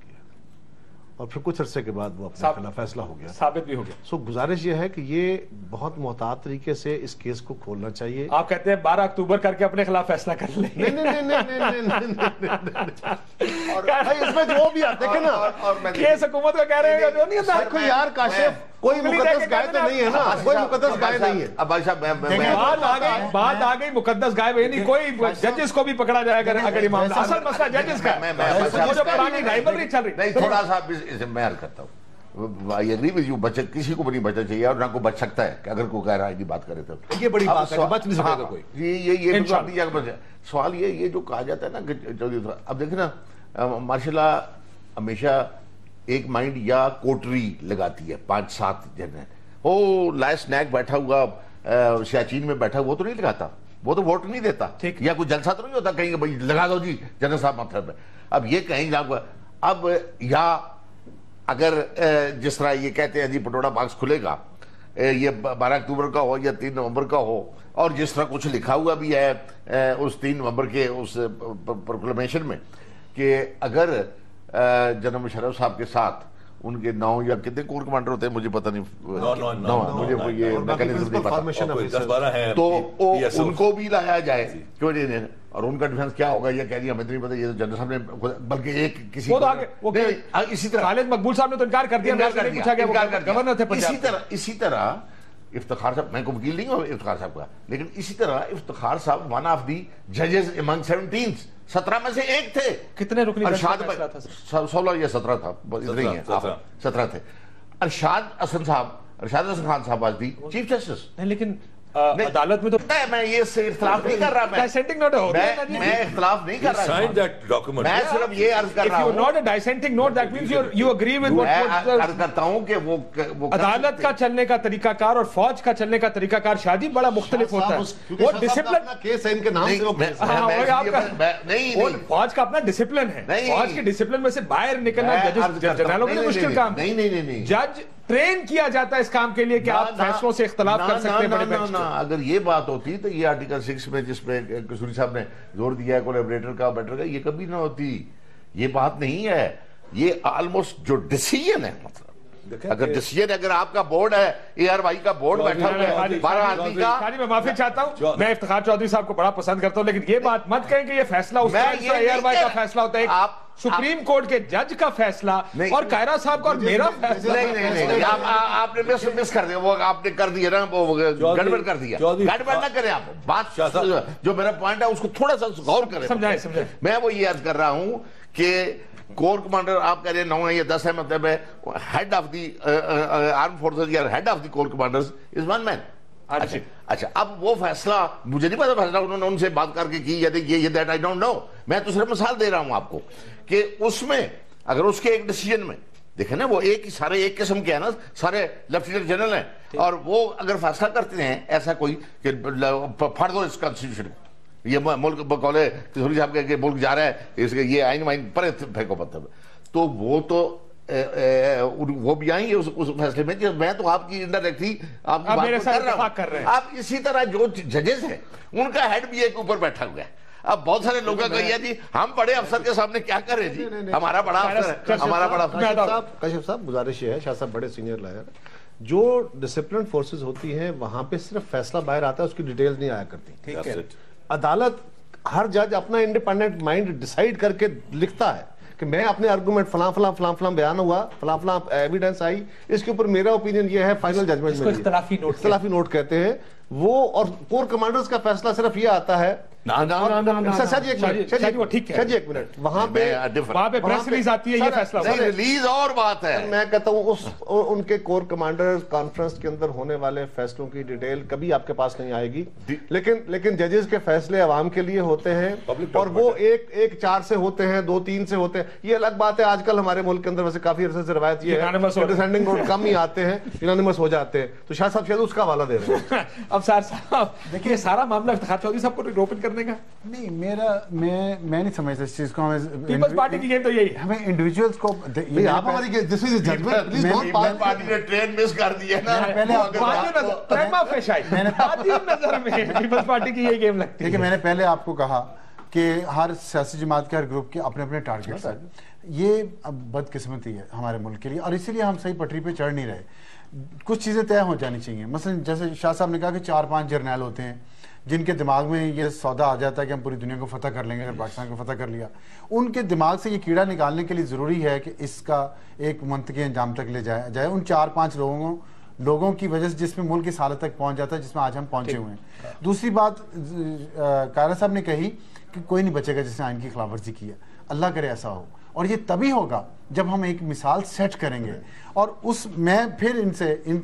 اور پھر کچھ عرصے کے بعد وہ اپنے خلاف فیصلہ ہو گیا، ثابت بھی ہو گیا. سو گزارش یہ ہے کہ یہ بہت محتاط طریقے سے اس کیس کو کھولنا چاہیے. آپ کہتے ہیں 12 اکتوبر کر کے اپنے خلاف فیصلہ کر لیں. اور اس میں جو بھی آتے ہیں نا، کیس حکومت کا کہہ رہے ہیں جو نہیں ہوتا. دیکھو یار کاشف، کوئی مقدس گائے تو نہیں ہے نا، کوئی مقدس گائے نہیں ہے. اب بھائی صاحب بات آ گئی مقدس گائے ہوئی نہیں. کوئی ججز کو بھی پکڑا جائے گا اگر یہ معاملہ. اصل مسئلہ ججز کا ہے. وہ جو پرانی رائبلری چل رہی. نہیں، تھوڑا سا اسے میں عرض کرتا ہوں. I agree with you، بچت کسی کو بھی نہیں بچنا چاہیے اور نہ کو بچ سکتا ہے کہ اگر کوئی غیر آئینی بات کرے تو. یہ بڑی بات ہے، بچ نہیں سکے گا کوئی. یہ اپنی جگہ پر سوال یہ جو کہا جاتا ہے نا کہ اب دیکھیں نا، ماشاء اللہ ہمیشہ ایک مائنڈ یا کوٹری لگاتی ہے 5-7 جن. وہ لائس نیک بیٹھا ہوا سیاچین میں بیٹھا وہ تو نہیں لگاتا، وہ تو ووٹ نہیں دیتا، یا کوئی جلسہ تو نہیں ہوتا کہیں گے بھائی لگا دو جی جنرل صاحب مطلب ہے. اب یہ کہیں گے اب یا اگر جس طرح یہ کہتے ہیں جی پٹوڑا باکس کھلے گا، یہ 12 اکتوبر کا ہو یا 3 نومبر کا ہو، اور جس طرح کچھ لکھا ہوا بھی ہے اس 3 نومبر کے اس پروکلیمیشن میں کہ اگر جنرل مشرف صاحب کے ساتھ ان کے 9 یا کتنے کور کمانڈر ہوتے ہیں مجھے پتہ نہیں، 9 مجھے یہ میکانزم نہیں پتا، تو ان کو بھی لایا جائے کیوں نہیں. اور ان کا ڈیفنس کیا ہوگا یہ کہہ دیا ہمیں نہیں پتا، یہ تو جنرل صاحب نے بلکہ ایک کسی اسی طرح خالد مقبول صاحب نے تو انکار کر دیا. گورنر تھے پنجاب. اسی طرح افتخار صاحب، میں کو وکیل نہیں ہوں افتخار صاحب کا، لیکن اسی طرح افتخار صاحب ون آف دی ججز امنگ 17 میں سے ایک تھے. کتنے رکنی ارشاد 16 یا 17 تھا، ادھر ہی ہیں 17 تھے. ارشاد حسن خان صاحب آج دی چیف جسٹس. لیکن عدالت میں تو میں یہ اختلاف نہیں کر رہا، میں اختلاف نہیں کر رہا، میں صرف یہ عرض کر رہا عرض کرتا ہوں کہ وہ عدالت کا چلنے کا طریقہ کار اور فوج کا چلنے کا طریقہ کار شادی بڑا مختلف ہوتا ہے. وہ ڈسپلن کیس ہے ان کے نام سے، فوج کا اپنا ڈسپلن ہے. فوج کے ڈسپلن میں سے باہر نکلنا جنرلوں کے لیے مشکل کام. نہیں، جج ٹرین کیا جاتا ہے اس کام کے لیے کہ آپ فیصلوں سے اختلاف کر سکتے ہیں بڑے بینچ. اگر یہ بات ہوتی تو یہ آرٹیکل 6 میں جس پہ قصوری صاحب نے زور دیا ہے کولیبریٹر کا بیٹر کا، یہ کبھی نہ ہوتی. یہ بات نہیں ہے، یہ آلموسٹ جو ڈیسیجن ہے. مطلب اگر ڈیسیجن، اگر آپ کا بورڈ ہے، اے آر وائی کا بورڈ بیٹھا ہوا ہے 12 آدمی کا. میں معافی چاہتا ہوں، میں افتخار چودھری صاحب کو بڑا پسند کرتا ہوں، لیکن یہ بات مت کہیں کہ یہ فیصلہ اس طرح اے آر وائی کا فیصلہ ہوتا ہے. سپریم کورٹ کے جج کا فیصلہ اور قائرہ صاحب کا اور میرا فیصلہ. نہیں، آپ نے مس کر دیا، وہ آپ نے کر دیا نا، وہ گڑبڑ کر دیا. گڑبڑ نہ کریں آپ. بات جو میرا پوائنٹ ہے اس کو تھوڑا سا غور کریں. سمجھائیں. میں وہ یہ عرض کر رہا ہوں کہ کور کمانڈر آپ کہہ رہے ہیں 9 ہے یا 10 ہے، مطلب ہے head of the arm forces یا head of the corps commanders is one man. اچھا، اب وہ فیصلہ مجھے نہیں پتا، فیصلہ انہوں نے ان سے بات کر کے کی یا یہ دیٹ آئی ڈونٹ نو. میں تو صرف مثال دے رہا ہوں آپ کو کہ اس میں اگر اس کے ایک ڈیسیجن میں دیکھیں نا، وہ سارے ایک قسم کے ہیں نا، سارے لیفٹیننٹ جنرل ہیں، اور وہ اگر فیصلہ کرتے ہیں ایسا کوئی کہ پھاڑ دو اس کانسٹیٹیوشن یہ ملک بقول کشوری صاحب کہ ملک جا رہا ہے اس کے یہ آئین وائن پر پھینکو مطلب. تو وہ تو وہ بھی آئیں گے اس فیصلے میں. میں تو آپ کی انڈائریکٹلی آپ کی بات کر رہا ہوں. آپ اسی طرح جو ججز ہیں ان کا ہیڈ بھی ایک اوپر بیٹھا ہوا ہے. اب بہت سارے لوگوں کا یہ جی ہم بڑے افسر کے سامنے کیا کر رہے جی, ہمارا بڑا افسر ہے, ہمارا بڑا افسر. کاشف صاحب گزارش یہ ہے, شاہ صاحب بڑے سینئر لائر, جو ڈسپلن فورسز ہوتی ہیں وہاں پہ صرف فیصلہ باہر آتا ہے, اس کی ڈیٹیلز نہیں آیا کرتی. ٹھیک ہے, عدالت ہر جج اپنا انڈیپینڈنٹ مائنڈ ڈیسائیڈ کر کے لکھتا ہے کہ میں اپنے آرگومنٹ فلاں فلاں فلاں فلاں بیان ہوا, فلاں فلاں ایویڈنس آئی, اس کے اوپر میرا اوپینین یہ ہے, فائنل ججمنٹ میں اختلافی نوٹ کہتے ہیں وہ. اور کور کمانڈرز کا فیصلہ صرف یہ آتا ہے وہاں پہ پریس ریلیز آتی ہے, یہ فیصلہ ریلیز اور بات ہے. میں کہتا ہوں ان کے کور کمانڈر کانفرنس کے اندر ہونے والے فیصلوں کی ڈیٹیل کبھی آپ کے پاس نہیں آئے گی, لیکن ججز کے فیصلے عوام کے لیے ہوتے ہیں اور وہ ایک 4 سے ہوتے ہیں, 2-3 سے ہوتے ہیں. یہ الگ بات ہے, آج کل ہمارے ملک کے اندر ویسے کافی عرصے سے روایت یہ ہے ڈسینڈنگ نوٹ کم ہی آتے ہیں, یونانیمس ہو جاتے ہیں. تو شاہ صاحب شاید اس کا حوالہ دے رہے ہیں. اب صاحب دیکھیے سارا معاملہ افتخار چودھری صاحب کو روپن کرنے کا نہیں, میں نہیں سمجھتا اس چیز کو. ہمیں پیپلز پارٹی کی گیم تو یہی ہے, ہمیں انڈیویجولز کو آپ ہماری دس از ججمنٹ پلیز ڈونٹ پارٹی نے ٹرین مس کر دی ہے نا. پہلے پیپلز پارٹی کی یہی گیم لگتی ہے. دیکھیں میں نے پہلے آپ کو کہا کہ ہر سیاسی جماعت کے ہر گروپ کے اپنے اپنے ٹارگیٹس ہیں. یہ بدقسمتی ہے ہمارے ملک کے لیے, اور اسی لیے ہم صحیح پٹری پہ چڑھ نہیں رہے. کچھ چیزیں طے ہو جانی چاہیے. مثلا جیسے شاہ صاحب نے کہا کہ 4-5 جرنیل ہوتے ہیں جن کے دماغ میں یہ سودا آ جاتا ہے کہ ہم پوری دنیا کو فتح کر لیں گے اگر پاکستان کو فتح کر لیا. ان کے دماغ سے یہ کیڑا نکالنے کے لیے ضروری ہے کہ اس کا ایک منطقی انجام تک لے جایا جائے. ان 4-5 لوگوں کی وجہ سے جس میں ملک اس حالت تک پہنچ جاتا ہے جس میں آج ہم پہنچے ہوئے ہیں. دوسری بات قائرہ صاحب نے کہی کہ کوئی نہیں بچے گا جس نے آئین کی خلاف ورزی کی ہے. اللہ کرے ایسا ہو, اور یہ تبھی ہوگا جب ہم ایک مثال سیٹ کریں گے. اور میں پھر ان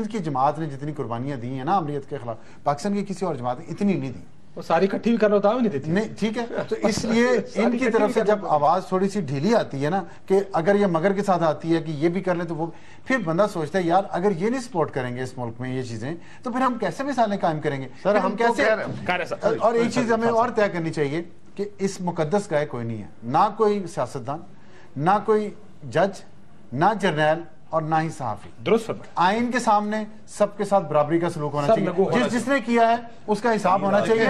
کی جماعت نے جتنی قربانیاں دی ہیں نا امریت کے خلاف, پاکستان کی کسی اور جماعت نے اتنی نہیں دی. وہ ساری اکٹھی بھی کرنا ہوتا ہے نہیں دیتی. نہیں ٹھیک ہے, تو اس لیے ان کی طرف سے جب آواز تھوڑی سی ڈھیلی آتی ہے نا کہ اگر یہ مگر کے ساتھ آتی ہے کہ یہ بھی کر لیں, تو وہ پھر بندہ سوچتا ہے یار اگر یہ نہیں سپورٹ کریں گے اس ملک میں یہ چیزیں, تو پھر ہم کیسے مثالیں قائم کریں گے سر, ہم کیسے. اور ایک چیز ہمیں اور طے کرنی چاہیے کہ اس مقدس گائے کوئی نہیں ہے, نہ کوئی سیاستدان, نہ کوئی جج, نہ جرنیل, اور نہ ہی صحافی. درست فرمایا. آئین کے سامنے سب کے ساتھ برابری کا سلوک ہونا چاہیے. جس نے کیا ہے اس کا حساب ہونا چاہیے.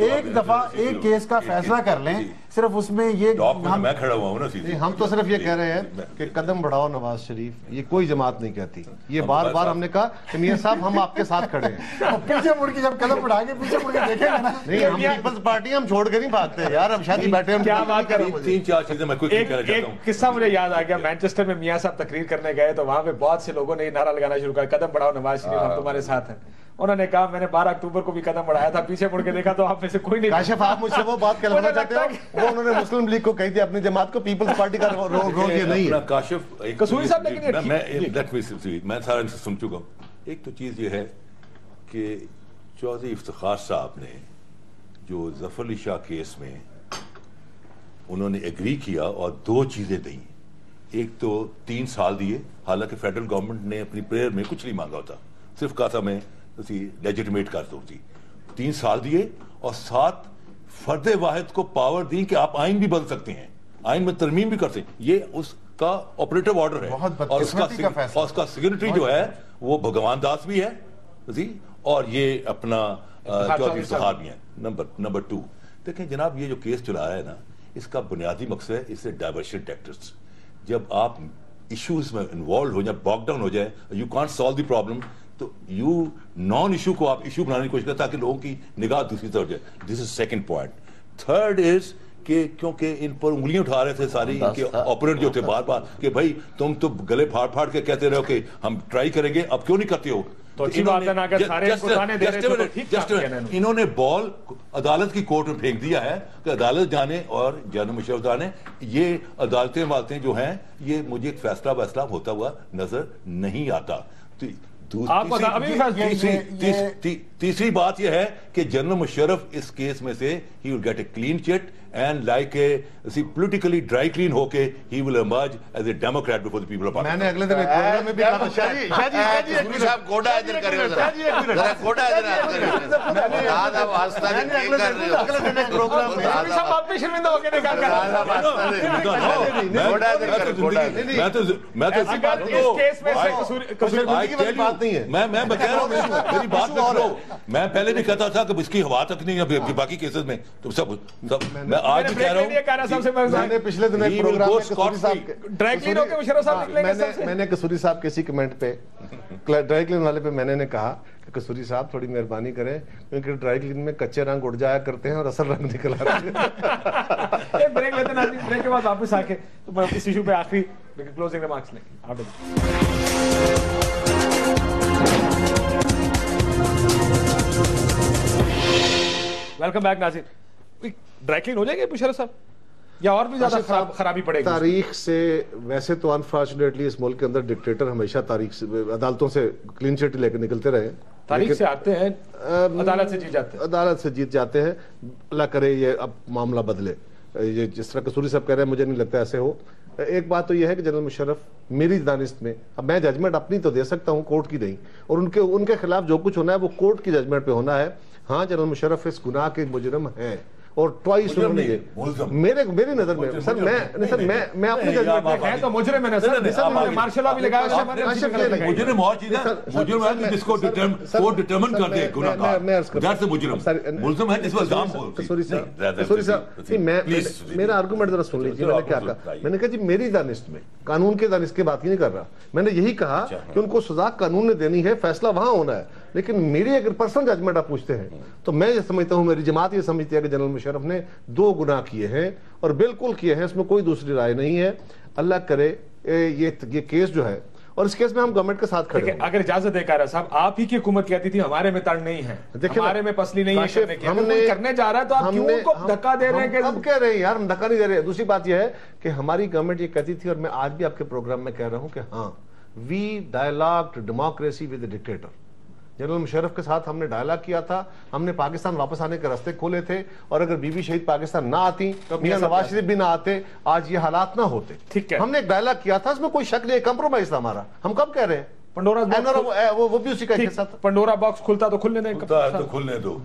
ایک دفعہ ایک کیس کا فیصلہ کر لیں, صرف اس میں یہ میں کھڑا ہوا ہوں نا. ہم تو صرف یہ کہہ رہے ہیں کہ قدم بڑھاؤ نواز شریف, یہ کوئی جماعت نہیں کہتی. یہ بار بار ہم نے کہا کہ میاں صاحب ہم آپ کے ساتھ کھڑے ہیں. پیچھے مڑ کے جب قدم بڑھائیں گے پیچھے مڑ کے دیکھیں گے نا. نہیں, ہم پیپلز پارٹی ہم چھوڑ کے نہیں بھاگتے یار, ہم شاید بیٹھے. کیا بات کر رہے ہیں. 3-4 چیزیں میں کوئی کہنا چاہتا ہوں. قصہ مجھے یاد آ گیا, مینچسٹر میں میاں صاحب تقریر کرنے گئے تو وہاں پہ بہت سے لوگوں نے نعرہ لگانا شروع کیا, قدم بڑھاؤ نواز شریف ہم تمہارے ساتھ ہیں. انہوں نے کہا میں نے 12 اکتوبر کو بھی قدم بڑھایا تھا, پیچھے مڑ کے دیکھا تو آپ میں سے کوئی نہیں. کاشف آپ مجھ سے وہ بات کہنا چاہتے ہو, وہ انہوں نے مسلم لیگ کو کہی تھی اپنی جماعت کو, پیپلز پارٹی کا رول یہ نہیں ہے. کاشف قصوری صاحب لیکن میں سارا ان سے سن چکا ہوں. ایک تو چیز یہ ہے کہ چودھری افتخار صاحب نے جو ظفر علی شاہ کیس میں انہوں نے ایگری کیا اور 2 چیزیں دیں. ایک تو 3 سال دیے, حالانکہ فیڈرل گورنمنٹ نے اپنی پریئر میں کچھ نہیں مانگا ہوتا, صرف کہا تھا میں لیجیٹمیٹ کر دوں تھی. 3 سال دیے اور 7 فرد واحد کو پاور دی کہ آپ آئین بھی بدل سکتے ہیں, آئین میں ترمیم بھی کر سکتے ہیں. یہ اس کا آپریٹو آرڈر ہے, اور اس کا سیکرٹری جو ہے وہ بھگوان داس بھی ہے جی, اور یہ اپنا چودھری افتخار بھی ہیں. نمبر 2 دیکھیں جناب, یہ جو کیس چلا رہا ہے نا, اس کا بنیادی مقصد ہے اس سے ڈائیورشن ٹیکٹکس. جب آپ ایشوز میں انوالو ہو جائیں, باک ڈاؤن ہو جائے, you can't solve the problem, تو یو نان ایشو کو آپ ایشو بنانے کی کوشش کریں تاکہ لوگوں کی نگاہ دوسری طرف جائے. This is second point. Third is کہ کیونکہ ان پر انگلیاں اٹھا رہے تھے ساری اوپوننٹ جو تھے بار بار کہ بھائی تم تو گلے پھاڑ پھاڑ کے کہتے رہو کہ ہم ٹرائی کریں گے, اب کیوں نہیں کرتے ہو. تو انہوں نے بال عدالت کی کورٹ میں پھینک دیا ہے کہ عدالت جانے, اور جنرل مشرف جانے. یہ عدالتیں والتیں جو ہیں یہ مجھے ایک فیصلہ تیسری بات یہ ہے کہ جنرل مشرف اس کیس میں سے he will get a clean chit and like a politically dry clean ہو کے he will emerge as a democrat before the people of میں نے اگلے دن ایک پروگرام میں بھی کہا تھا صاحب گوڈا ادھر کرے ذرا گوڈا ادھر زیادہ واسطہ نہیں کر رہے ہو اگلے دن ایک پروگرام میں صاحب آپ بھی شرمندہ ہو کے نکال گوڈا ادھر کر گوڈا میں تو اس کیس میں سے بات نہیں ہے. میں کہہ رہا ہوں میری بات نہ سنو. میں پہلے بھی کہتا تھا کہ اس کی ہوا تک نہیں ہے باقی کیسز میں تو سب میں آج بھی کہہ رہا ہوں میں نے پچھلے دن ایک پروگرام میں قصوری صاحب ڈرائی کلین ہو کے مشرف صاحب نکلیں گے سب سے. میں نے قصوری صاحب کے اسی کمنٹ پہ ڈرائی کلین والے پہ میں نے کہا کہ قصوری صاحب تھوڑی مہربانی کریں کیونکہ ڈرائی کلین میں کچے رنگ اڑ جایا کرتے ہیں اور اصل رنگ نکل آتے ہیں. ایک بریک لیتے ہیں, بریک کے بعد واپس آ کے اس ایشو پہ آخری کلوزنگ ریمارکس لیں گے. ویلکم بیک ناظرین. ڈرائی کلین ہو جائے گے مشرف صاحب یا اور بھی زیادہ خرابی پڑے گی؟ تاریخ سے ویسے تو انفارچونیٹلی اس ملک کے اندر ڈکٹیٹر ہمیشہ تاریخ سے عدالتوں سے کلین چٹ لے کے نکلتے رہے. تاریخ سے آتے ہیں, عدالت سے جیت جاتے ہیں. عدالت سے جیت جاتے ہیں. اللہ کرے یہ اب معاملہ بدلے. یہ جس طرح قصوری صاحب کہہ رہے ہیں مجھے نہیں لگتا ایسے ہو. ایک بات تو یہ ہے کہ جنرل مشرف میری دانست میں, اب میں ججمنٹ اپنی تو دے سکتا ہوں, کورٹ کی نہیں, اور ان کے خلاف جو کچھ ہونا ہے وہ کورٹ کی ججمنٹ پہ ہونا ہے. ہاں جنرل مشرف اس گناہ کے مجرم ہیں اور ٹوائس انہوں نے میری نظر میں سر میں اپنی ججمنٹ ہے تو مجرم ہے نا سر, مارشل لا بھی لگایا ہے. مجرم اور چیز ہے, مجرم ہے جس کو ڈٹرمن کر دے گناہ گار, دیٹس اے مجرم. ملزم ہے جس پر الزام ہو. قصوری صاحب میرا آرگومنٹ ذرا سن لیجیے. میں نے کیا کہا, میں نے کہا جی میری دانست میں, قانون کے دانست کی بات ہی نہیں کر رہا, میں نے یہی کہا کہ ان کو سزا قانون نے دینی ہے, فیصلہ وہاں ہونا ہے. لیکن میری اگر پرسنل ججمنٹ آپ پوچھتے ہیں تو میں یہ سمجھتا ہوں, میری جماعت یہ سمجھتی ہے کہ جنرل مشرف نے 2 گناہ کیے ہیں اور بالکل کیے ہیں, اس میں کوئی دوسری رائے نہیں ہے. اللہ کرے یہ کیس جو ہے, اور اس کیس میں ہم گورنمنٹ کے ساتھ کھڑے ہیں. اگر اجازت دے کارا صاحب, آپ ہی کی حکومت کہتی تھی ہمارے میں تڑ نہیں ہے, ہمارے میں پسلی نہیں ہے, کوئی کرنے جا رہا ہے تو آپ کیوں ان کو دھکا دے رہے ہیں؟ ہم کہہ رہے ہیں یار, ہم دھکا نہیں دے رہے. دوسری بات یہ ہے کہ ہماری گورنمنٹ یہ کہتی تھی, اور میں آج بھی آپ کے پروگرام میں کہہ رہا ہوں کہ ہاں we dialogue democracy with dictator. General Musharraf کے ساتھ ہم نے ڈائلاگ کیا تھا, ہم نے پاکستان واپس آنے کے راستے کھولے تھے, اور اگر بی بی شہید پاکستان نہ آتی, میاں نواز شریف بھی نہ آتے, آج یہ حالات نہ ہوتے. ٹھیک ہے, ہم نے ایک ڈائلاگ کیا تھا, اس میں کوئی شک نہیں, کمپرومائز تھا ہمارا. ہم کب کہہ رہے ہیں وہ بھی اسی کا حصہ تھا. پنڈورا باکس کھلتا تو کھلنے دیں, تو کھلنے دو.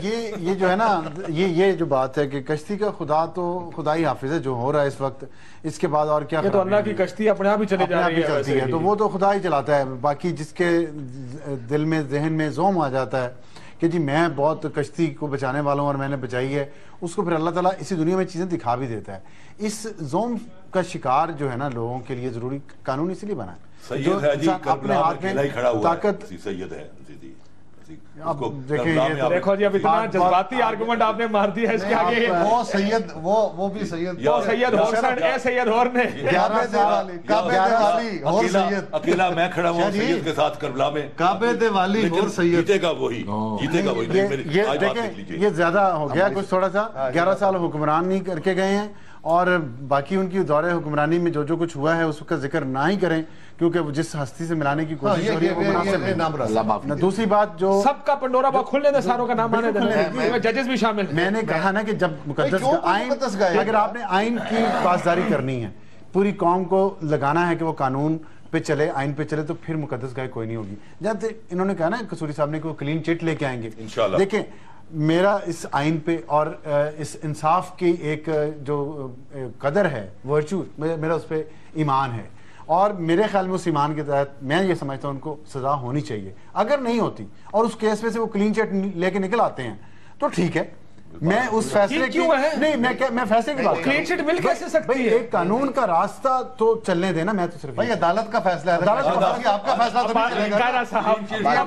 یہ جو ہے نا, یہ جو بات ہے کہ کشتی کا خدا تو خدا ہی حافظ ہے جو ہو رہا ہے اس وقت. اس کے بعد اور کیا, یہ تو اللہ کی کشتی اپنے آپ ہی چلے جا رہی ہے, تو وہ تو خدا ہی چلاتا ہے. باقی جس کے دل میں ذہن میں زوم آ جاتا ہے کہ جی میں بہت کشتی کو بچانے والا ہوں اور میں نے بچائی ہے, اس کو پھر اللہ تعالیٰ اسی دنیا میں چیزیں دکھا بھی دیتا ہے. اس زوم کا شکار جو ہے نا لوگوں کے لیے ضروری قانون اس لیے بنا ہے. سید ہے جی, اپنے ہاتھ میں کھڑا ہوا طاقت سید ہے. دیکھو جی اب اتنا جذباتی آرگومنٹ آپ نے مار دیا ہے, اس کے آگے وہ سید وہ بھی سید, وہ سید ہورسن اے سید ہور نے اکیلا میں کھڑا ہوں سید کے ساتھ کربلا میں, کعبے دے والی اور سید, جیتے گا وہی, جیتے گا وہی. یہ زیادہ ہو گیا کچھ تھوڑا سا. 11 سال حکمران نہیں کر کے گئے ہیں, اور باقی ان کی دور حکمرانی میں جو کچھ ہوا ہے اس کا ذکر نہ ہی کریں, کیونکہ جس ہستی سے ملانے کی کوشش ہو رہی ہے وہ مناسب ہے. دوسری بات جو سب کا پنڈورا باکس کھلنے دیں, ساروں کا نام آنے دیں, ججز بھی شامل ہیں. میں نے کہا نا کہ جب مقدس آئین, اگر آپ نے آئین کی پاسداری کرنی ہے, پوری قوم کو لگانا ہے کہ وہ قانون پہ چلے, آئین پہ چلے, تو پھر مقدس گائے کوئی نہیں ہوگی. جب انہوں نے کہا نا قصوری صاحب نے کہ وہ کلین چٹ لے کے آئیں گے, دیکھیں میرا اس آئین پہ اور اس انصاف کی ایک جو قدر ہے, ورچو, میرا اس پہ ایمان ہے, اور میرے خیال میں اس ایمان کے تحت میں یہ سمجھتا ہوں ان کو سزا ہونی چاہیے. اگر نہیں ہوتی اور اس کیس میں سے وہ کلین چٹ لے کے نکل آتے ہیں تو ٹھیک ہے, میں اس فیصلے کی نہیں, میں فیصلے کی بات کلین چٹ مل کیسے سکتی ہے؟ ایک قانون کا راستہ تو چلنے دینا. میں تو صرف بھائی عدالت کا فیصلہ ہے, آپ کا فیصلہ تو نہیں چلے گا.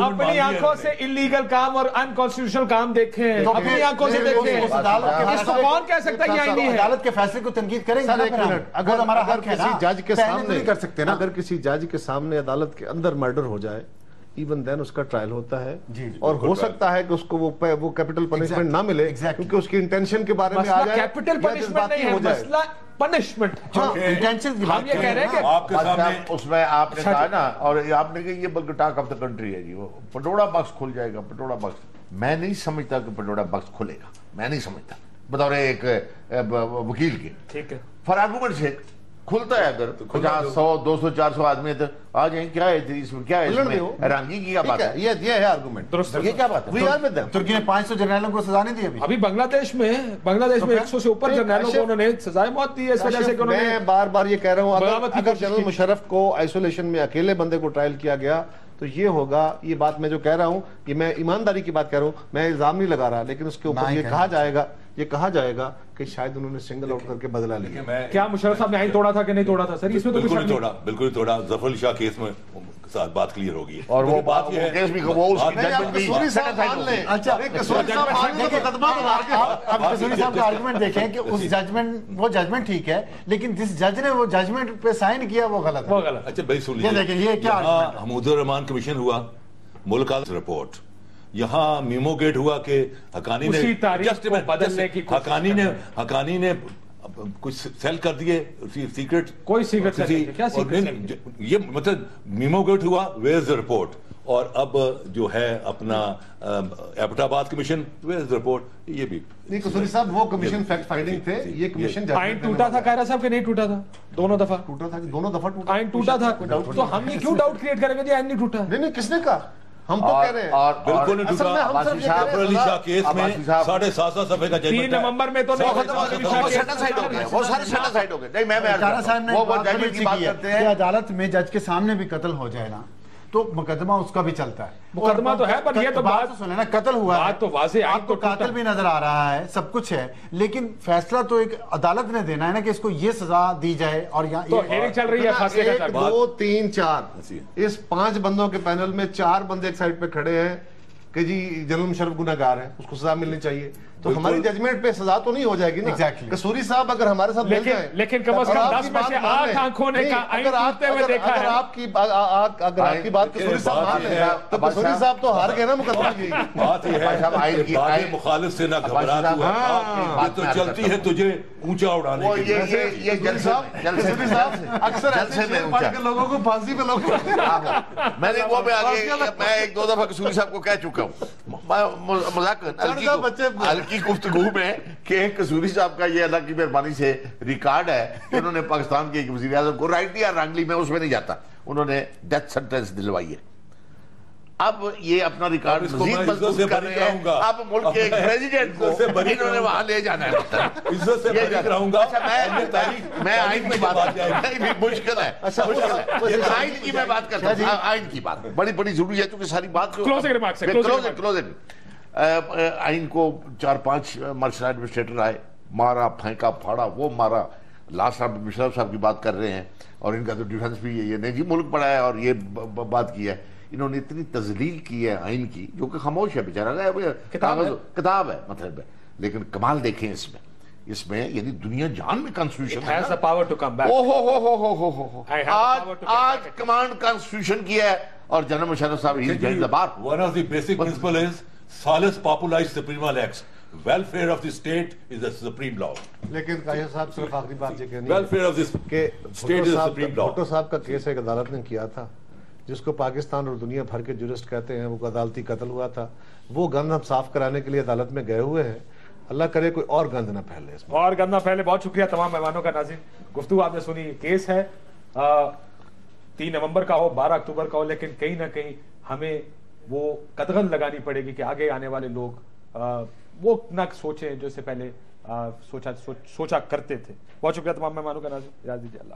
اپنی آنکھوں سے انلیگل کام اور انکانسٹیٹیوشنل کام دیکھیں, اپنی آنکھوں سے دیکھیں. اس کو کون کہہ سکتا ہے یہ آئینی ہے؟ عدالت کے فیصلے کو تنقید کریں گے. اگر ہمارا حق کسی جج کے سامنے, اگر کسی جج کے سامنے عدالت کے اندر مرڈر ہو جائے, ایون دین اس کا ٹرائل ہوتا ہے جی اور ہو سکتا ہے کہ اس کو وہ کیپٹل پنشمنٹ نہ ملے کیونکہ اس کی انٹینشن کے بارے میں آ جائے کیپٹل پنشمنٹ نہیں ہے، مسئلہ پنشمنٹ. انٹینشن کی ہم یہ کہہ رہے ہیں کہ آپ کے سامنے اس میں آپ نے کہا نا، اور آپ نے کہا یہ بلکہ ٹاک آف دا کنٹری ہے جی، وہ پٹوڑا باکس کھل جائے گا. پٹوڑا باکس میں نہیں سمجھتا کہ پٹوڑا باکس کھلے گا، میں نہیں سمجھتا بطور ایک وکیل کے. ٹھیک ہے، فار آرگومنٹ سے کھلتا ہے، اگر 50 100 200 400 آدمی تو آ جائیں. کیا ہے اس میں، کیا ہے اس میں حیرانگی کی کیا بات ہے؟ یہ ہے آرگومنٹ. درست. یہ کیا بات ہے؟ ترکی نے 500 جرنیلوں کو سزا نہیں دی ابھی بنگلہ دیش میں 100 سے اوپر جرنیلوں کو انہوں نے سزائے موت دی ہے اس وجہ سے کہ انہوں نے. میں بار بار یہ کہہ رہا ہوں بغاوت کی اگر کوشش جنرل کی. مشرف کو آئسولیشن میں اکیلے بندے کو ٹرائل کیا گیا تو یہ ہوگا. یہ بات میں جو کہہ رہا ہوں یہ میں ایمانداری کی بات کہہ رہا ہوں، میں الزام نہیں لگا رہا، لیکن اس کے اوپر یہ کہا جائے گا کہ شاید انہوں نے سنگل آؤٹ کر کے بدلہ لیا. کیا مشرف صاحب نے آئین توڑا تھا کہ نہیں توڑا تھا؟ سر اس میں تو بالکل توڑا، بالکل توڑا. ظفر علی شاہ کیس میں ساتھ بات کلیئر ہوگی. اور وہ بات یہ ہے کیس بھی وہ اس کی ججمنٹ بھی قصوری صاحب مان لیں. اچھا قصوری صاحب مان لیں تو مقدمہ تو ہار گیا. اب قصوری صاحب کا آرگومنٹ دیکھیں کہ اس ججمنٹ، وہ ججمنٹ ٹھیک ہے لیکن جس جج نے وہ ججمنٹ پہ سائن کیا وہ غلط ہے. اچھا بھائی سن یہ دیکھیں یہ کیا یہاں حمود الرحمان کمیشن ہوا، ملک رپورٹ. یہاں میمو گیٹ ہوا کہ حقانی نے اسی تاریخ کو بدلنے کی حقانی نے کچھ سیل کر دیے سیکرٹ. کوئی سیکرٹ کیا سیکرٹ؟ یہ مطلب میمو گیٹ ہوا، ویئر از دا رپورٹ. اور اب جو ہے اپنا ایبٹ آباد commission, where is the report. یہ بھی نہیں قصوری صاحب وہ کمیشن فیکٹ فائنڈنگ تھے، یہ کمیشن آئین ٹوٹا تھا کائرہ صاحب کہ نہیں ٹوٹا تھا؟ دونوں دفعہ ٹوٹا تھا کہ دونوں دفعہ ٹوٹا. آئین ٹوٹا تھا تو ہم یہ کیوں ڈاؤٹ کریٹ کریں گے جی آئین نہیں ٹوٹا؟ نہیں کس نے کہا؟ ہم تو کہہ رہے ہیں اور بالکل نہیں اصل میں ٹوٹا. ہم صرف یہ کہہ ظفر رہے علی ہیں شاہ کیس میں 7.5 صفحے کا 3 نومبر میں تو نہیں. وہ سارے سیٹل ہو گئے. نہیں میں کارا صاحب نے وہ بات ججمنٹ کی بات کرتے ہیں کہ عدالت میں جج کے سامنے بھی قتل ہو جائے نا تو مقدمہ اس کا بھی چلتا ہے. مقدمہ تو ہے پر یہ تو بات سنیں نا، قتل ہوا ہے، بات تو واضح، آپ کو قاتل بھی نظر آ رہا ہے، سب کچھ ہے، لیکن فیصلہ تو ایک عدالت نے دینا ہے نا کہ اس کو یہ سزا دی جائے. اور تو ہیرنگ چل رہی ہے فیصلے کا. 1 2 3 4 اس 5 بندوں کے پینل میں 4 بندے ایک سائڈ پہ کھڑے ہیں کہ جی جنرل مشرف گناہ گار ہے، اس کو سزا ملنی چاہیے. تو ہماری ججمنٹ پہ سزا تو نہیں ہو جائے گی نا. قصوری صاحب اگر ہمارے ساتھ مل جائیں لیکن کم از کم 10 میں سے 8 آنکھوں نے آئین ٹوٹتے ہوئے دیکھا ہے. اگر آپ کی بات قصوری صاحب مان لیں تو قصوری صاحب تو ہار گئے نا مقدمہ کی. بات یہ ہے بات مخالف سے نہ گھبرا تو یہ تو چلتی ہے تجھے اونچا اڑانے کے لیے. یہ قصوری صاحب اکثر ایسے شعر پڑھ کے لوگوں کو پھانسی پہ لوگ میں نے وہ میں 1-2 دفعہ قصوری صاحب کو کہہ چکا ہوں مذاکرہ ہلکی گفتگو میں کہ قصوری صاحب کا یہ اللہ کی مہربانی سے ریکارڈ ہے کہ انہوں نے پاکستان کے ایک وزیر اعظم کو رائٹلی یا رانگلی میں اس میں نہیں جاتا، انہوں نے ڈیتھ سینٹنس دلوائی ہے. اب یہ اپنا ریکارڈ مزید مضبوط کر رہے ہیں. اب ملک کے ایک پریزیڈنٹ کو انہوں نے وہاں لے جانا ہے. عزت سے بریک رہوں گا. میں آئین کی بات مشکل ہے، آئین کی میں بات کرتا ہوں. آئین کی بات بڑی ضروری ہے کیونکہ ساری بات کلوزنگ. آئین کو 4-5 مرشل ایڈمنسٹریٹر آئے، مارا پھینکا پھاڑا، وہ مارا. لاسٹ صاحب مشرف صاحب کی بات کر رہے ہیں اور ان کا تو ڈیفنس بھی یہ نہیں جی ملک بڑا ہے اور یہ بات کی ہے. انہوں نے اتنی تذلیل کی ہے آئین کی جو کہ خاموش ہے بیچارہ، کتاب ہے مطلب ہے. لیکن کمال دیکھیں اس میں یعنی دنیا جان میں کانسٹیٹیوشن آج کمانڈ کانسٹیٹیوشن کی ہے. اور جنرل مشرف صاحب ہی از دا بار. One of the basic principle is salus populi suprema lex. Welfare of the state is the supreme law. لیکن قائد صاحب صرف آخری بات یہ کہنی Welfare of the state is the supreme law. Bhutto صاحب کا کیس ایک عدالت نے کیا تھا جس کو پاکستان اور دنیا بھر کے جورسٹ کہتے ہیں، وہ عدالتی قتل ہوا تھا. وہ گند ہم صاف کرانے کے لیے عدالت میں گئے ہوئے ہیں. اللہ کرے کوئی اور گند نہ پھیلے اس میں. اور گند نہ پھیلے. بہت شکریہ تمام مہمانوں کا. ناظرین گفتگو آپ نے سنی. کیس ہے 3 نومبر کا ہو 12 اکتوبر کا ہو، لیکن کہیں نہ کہیں ہمیں وہ قدغن لگانی پڑے گی کہ آگے آنے والے لوگ وہ نہ سوچیں جو اس سے پہلے سوچا کرتے تھے. بہت شکریہ تمام مہمانوں کا. ناظرین اجازت دیجیے. اللہ